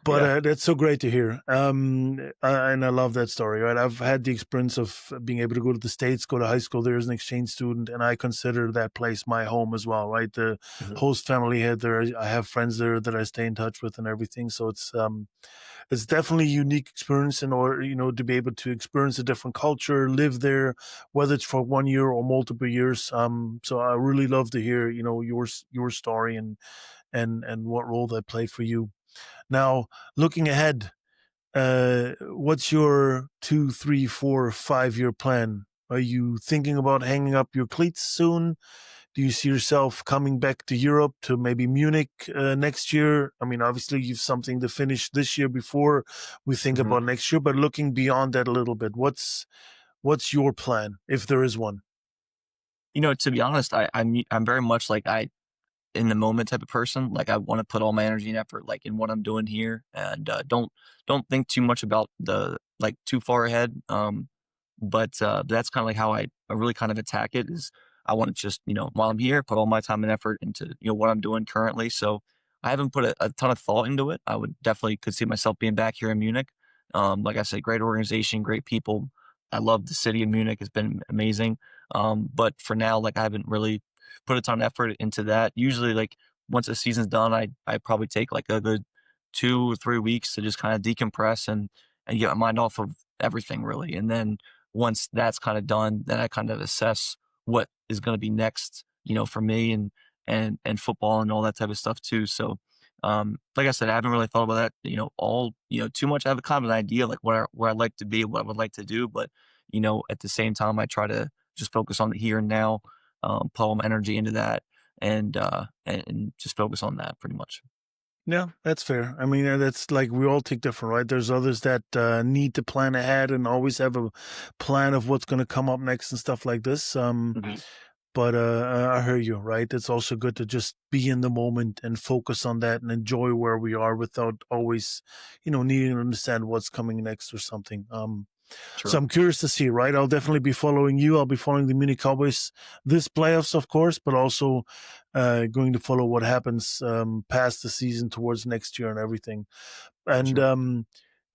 But Yeah. that's so great to hear. And I love that story, right? I've had the experience of being able to go to the States, go to high school there as an exchange student, and I consider that place my home as well, right? The Mhm. host family had there. I have friends there that I stay in touch with and everything. So it's definitely a unique experience in order, to be able to experience a different culture, live there, whether it's for 1 year or multiple years. So I really love to hear, your story and what role that played for you. Now, looking ahead, what's your 2, 3, 4, 5 year plan? Are you thinking about hanging up your cleats soon? Do you see yourself coming back to Europe, to maybe Munich next year? I mean, obviously you've something to finish this year before we think Mhm. about next year, but looking beyond that a little bit, what's your plan, if there is one? To be honest, I'm very much like I in the moment type of person. Like I want to put all my energy and effort like in what I'm doing here, and don't think too much about the like too far ahead. But that's kind of like how I really kind of attack it. Is I want to just while I'm here, put all my time and effort into what I'm doing currently. So I haven't put a ton of thought into it. I would definitely could see myself being back here in Munich. Like I said, great organization, great people. I love the city of Munich. It's been amazing. But for now, like I haven't really put a ton of effort into that. Usually, like once the season's done, I probably take like a good 2 or 3 weeks to just kind of decompress and get my mind off of everything really. And then once that's kind of done, then I kind of assess what is going to be next, for me and football and all that type of stuff too. So, like I said, I haven't really thought about that, all, too much. I have a kind of an idea like where I'd like to be, what I would like to do, but at the same time, I try to just focus on the here and now, put all my energy into that, and just focus on that pretty much. Yeah, that's fair. I mean, that's like we all take different, right? There's others that need to plan ahead and always have a plan of what's going to come up next and stuff like this. Mhm. But I hear you, right? It's also good to just be in the moment and focus on that and enjoy where we are without always, needing to understand what's coming next or something. So True. I'm curious to see, right? I'll definitely be following you. I'll be following the Munich Cowboys this playoffs, of course, but also going to follow what happens past the season towards next year and everything. And Sure.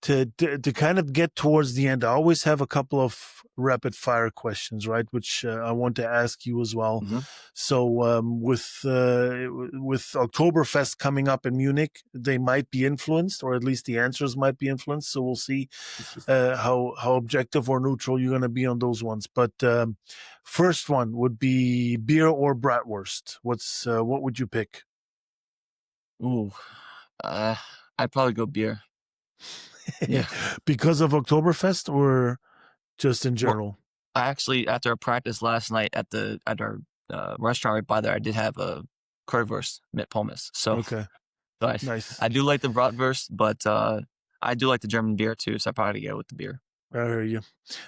to kind of get towards the end, I always have a couple of rapid fire questions, right? Which I want to ask you as well. Hmm. So with Oktoberfest coming up in Munich, they might be influenced, or at least the answers might be influenced. So we'll see how objective or neutral you're going to be on those ones. But first one would be beer or bratwurst. What would you pick? Ooh, uh, I'd probably go beer. Yeah. Because of Oktoberfest or just in Well, general? I actually, after a practice last night at our restaurant right by there, I did have a currywurst mit pommes. So, Okay, so nice. I do like the bratwurst, but I do like the German beer too. So I probably go with the beer. I hear you.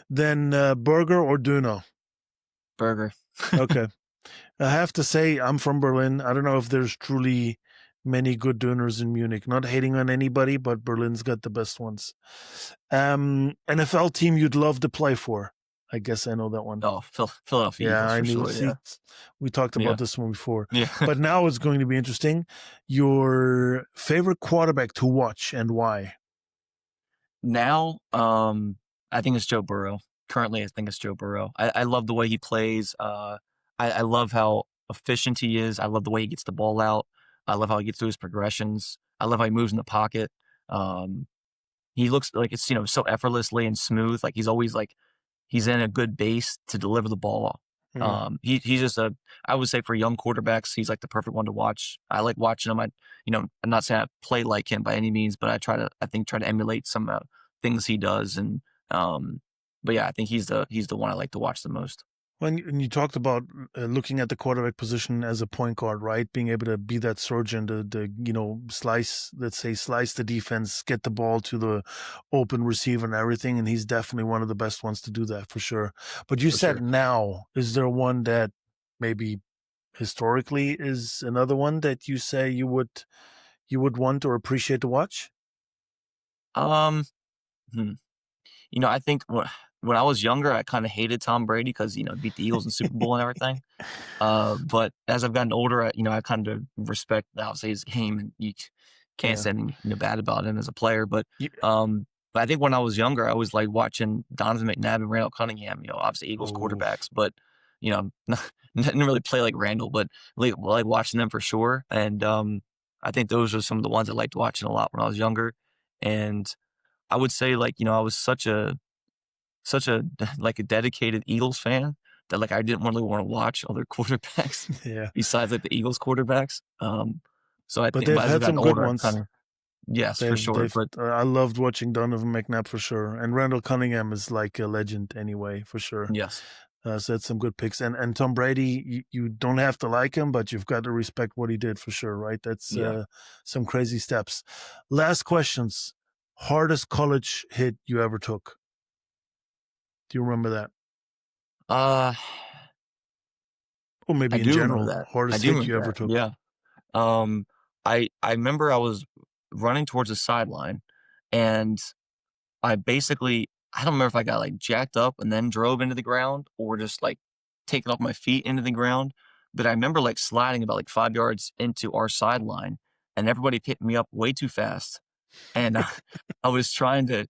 Then burger or döner? Burger. Okay. I have to say, I'm from Berlin. I don't know if there's truly many good döners in Munich. Not hating on anybody, but Berlin's got the best ones. NFL team you'd love to play for? I guess I know that one. Oh, Philadelphia Yeah, Eagles I for knew. sure. See, Yeah. we talked Yeah. about this one before. Yeah. But now it's going to be interesting. Your favorite quarterback to watch and why? Now, I think it's Joe Burrow. Currently, I think it's Joe Burrow. I love the way he plays. I love how efficient he is. I love the way he gets the ball out. I love how he gets through his progressions. I love how he moves in the pocket. Um, he looks like it's, so effortlessly and smooth. Like he's always like, he's in a good base to deliver the ball. Yeah. He's just I would say for young quarterbacks, he's like the perfect one to watch. I like watching him. I'm not saying I play like him by any means, but I try to emulate some things he does. And, but yeah, I think he's the one I like to watch the most. When you talked about looking at the quarterback position as a point guard, right? Being able to be that surgeon, slice the defense, get the ball to the open receiver and everything. And he's definitely one of the best ones to do that for sure. But you For said sure. now, is there one that maybe historically is another one that you say you would want or appreciate to watch? Um, hmm. I think when I was younger, I kind of hated Tom Brady because, beat the Eagles in Super Bowl and everything. But as I've gotten older, I kind of respect, obviously, his game, and you can't Yeah. say anything, bad about him as a player. But, You, but I think when I was younger, I always liked watching Donovan McNabb and Randall Cunningham, obviously Eagles oh, quarterbacks, but, didn't really play like Randall, but like watching them for sure. And, I think those are some of the ones I liked watching a lot when I was younger. And I would say, like, I was such a like a dedicated Eagles fan that like I didn't really want to watch other quarterbacks yeah. besides like the Eagles quarterbacks. So I But think, they've but as I've had gotten some good older, I've ones. kind of, yes, for sure. But I loved watching Donovan McNabb for sure, and Randall Cunningham is like a legend anyway for sure. yes, So that's some good picks, and Tom Brady, you don't have to like him, but you've got to respect what he did for sure, right? That's yeah. some crazy steps. Last questions: hardest college hit you ever took? Do you remember that, Uh, or I maybe in do remember general, that. I hardest do hit you remember ever that. took? Yeah. Um, I remember I was running towards the sideline, and I don't remember if I got like jacked up and then drove into the ground or just like taking off my feet into the ground. But I remember like sliding about like 5 yards into our sideline, and everybody picked me up way too fast. And I was trying to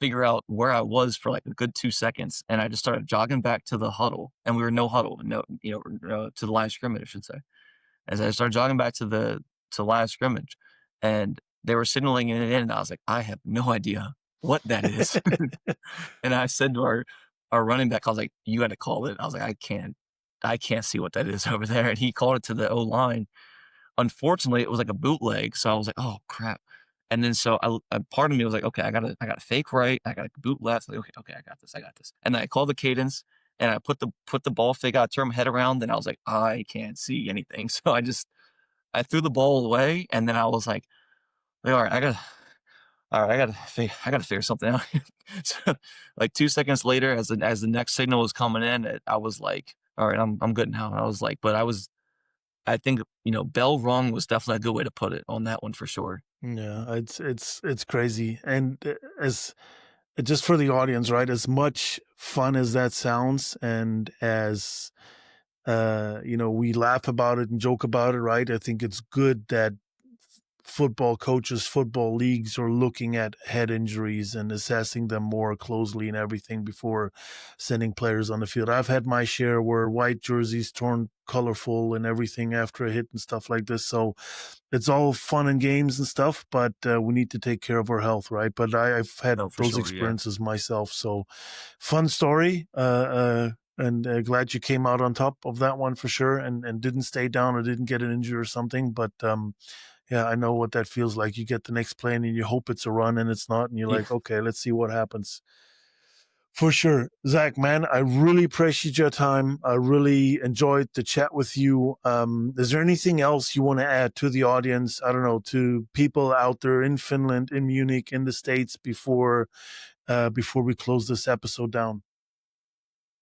figure out where I was for like a good 2 seconds. And I just started jogging back to the huddle, and we were no huddle, to the line of scrimmage, I should say. As I started jogging back to line of scrimmage, and they were signaling it in, and I was like, I have no idea what that is. And I said to our running back, I was like, "You got to call it." I was like, I can't see what that is over there." And he called it to the O line. Unfortunately, it was like a bootleg, so I was like, "Oh crap!" And then so part of me was like, "Okay, I got to fake right, I got to boot left." Like, okay, I got this. And then I called the cadence, and I put the ball fake out, turn my head around, and I was like, I can't see anything. So I threw the ball away, and then I was like, all right, I gotta figure something out. So, like 2 seconds later, as the next signal was coming in, I was like, all right, I'm good now. And I was like, but I think, bell rung was definitely a good way to put it on that one for sure. Yeah, it's crazy, and as just for the audience, right? As much fun as that sounds, and as we laugh about it and joke about it, right? I think it's good that football coaches, football leagues are looking at head injuries and assessing them more closely and everything before sending players on the field. I've had my share where white jerseys torn colorful and everything after a hit and stuff like this. So it's all fun and games and stuff, but we need to take care of our health, right? But I've had No, for those sure. Yeah. experiences myself. So fun story. And glad you came out on top of that one for sure, and didn't stay down or didn't get an injury or something. But yeah, I know what that feels like. You get the next play and you hope it's a run and it's not, and you're Yeah. like, okay, let's see what happens. For sure. Zach, man, I really appreciate your time. I really enjoyed the chat with you. Is there anything else you want to add to the audience? I don't know, to people out there in Finland, in Munich, in the States before we close this episode down?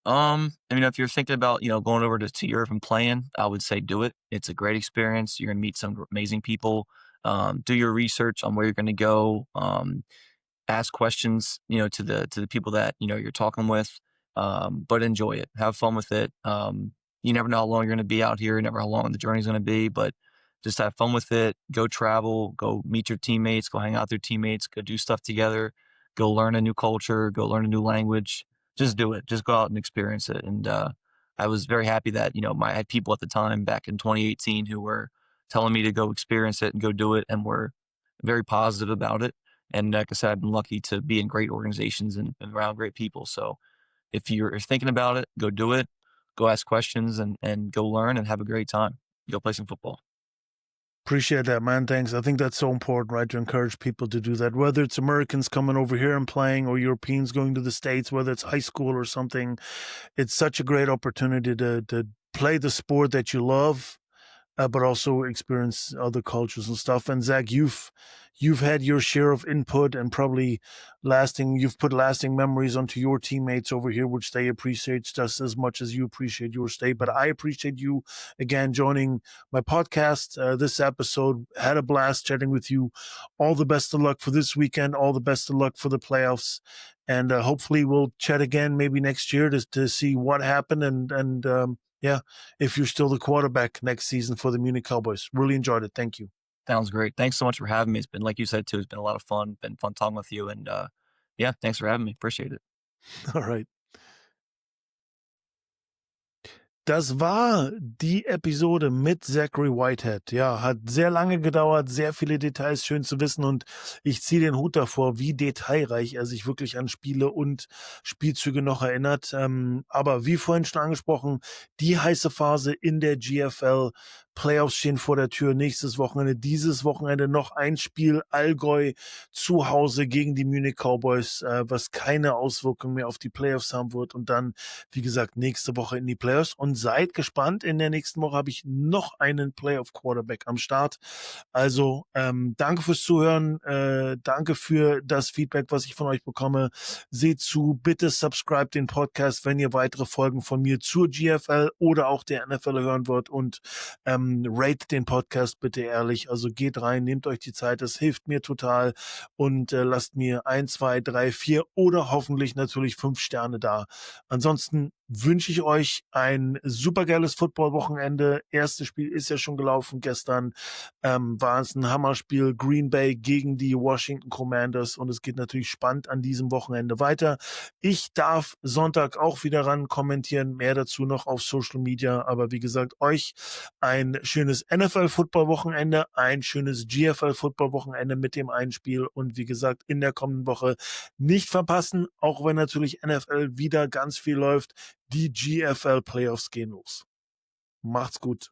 I mean, if you're thinking about, going over to Europe and playing, I would say do it. It's a great experience. You're gonna meet some amazing people. Do your research on where you're gonna go. Ask questions, to the people that you're talking with. But enjoy it. Have fun with it. You never know how long you're gonna be out here. You never know how long the journey's gonna be, but just have fun with it. Go travel. Go meet your teammates. Go hang out with your teammates. Go do stuff together. Go learn a new culture. Go learn a new language. Just do it. Just go out and experience it. And I was very happy that I had people at the time back in 2018 who were telling me to go experience it and go do it, and were very positive about it. And like I said, I've been lucky to be in great organizations and around great people. So if you're thinking about it, go do it. Go ask questions and go learn and have a great time. Go play some football. Appreciate that, man. Thanks. I think that's so important, right? To encourage people to do that, whether it's Americans coming over here and playing or Europeans going to the States, whether it's high school or something. It's such a great opportunity to play the sport that you love, but also experience other cultures and stuff. And Zach, you've had your share of input and probably you've put lasting memories onto your teammates over here, which they appreciate just as much as you appreciate your stay. But I appreciate you again joining my podcast. This episode, had a blast chatting with you. All the best of luck for this weekend. All the best of luck for the playoffs. And hopefully we'll chat again maybe next year to see what happened and yeah, if you're still the quarterback next season for the Munich Cowboys. Really enjoyed it. Thank you. Sounds great. Thanks so much for having me. It's been, like you said too, it's been a lot of fun. Been fun talking with you. And yeah, thanks for having me. Appreciate it. All right. Das war die Episode mit Zachary Whitehead. Ja, hat sehr lange gedauert, sehr viele Details, schön zu wissen, und ich ziehe den Hut davor, wie detailreich er sich wirklich an Spiele und Spielzüge noch erinnert. Aber wie vorhin schon angesprochen, die heiße Phase in der GFL. Playoffs stehen vor der Tür, nächstes Wochenende, dieses Wochenende noch ein Spiel, Allgäu zu Hause gegen die Munich Cowboys, was keine Auswirkungen mehr auf die Playoffs haben wird, und dann, wie gesagt, nächste Woche in die Playoffs. Und seid gespannt, in der nächsten Woche habe ich noch einen Playoff-Quarterback am Start. Also danke fürs Zuhören, danke für das Feedback, was ich von euch bekomme. Seht zu, bitte subscribe den Podcast, wenn ihr weitere Folgen von mir zur GFL oder auch der NFL hören wollt, und rate den Podcast bitte ehrlich. Also geht rein, nehmt euch die Zeit, das hilft mir total, und lasst mir 1, 2, 3, 4 oder hoffentlich natürlich 5 Sterne da. Ansonsten wünsche ich euch ein supergeiles Football-Wochenende. Erstes Spiel ist ja schon gelaufen. Gestern war es ein Hammerspiel. Green Bay gegen die Washington Commanders, und es geht natürlich spannend an diesem Wochenende weiter. Ich darf Sonntag auch wieder ran kommentieren. Mehr dazu noch auf Social Media. Aber wie gesagt, euch ein schönes NFL-Football-Wochenende, ein schönes GFL-Football-Wochenende mit dem Einspiel, und wie gesagt, in der kommenden Woche nicht verpassen, auch wenn natürlich NFL wieder ganz viel läuft. Die GFL Playoffs gehen los. Macht's gut.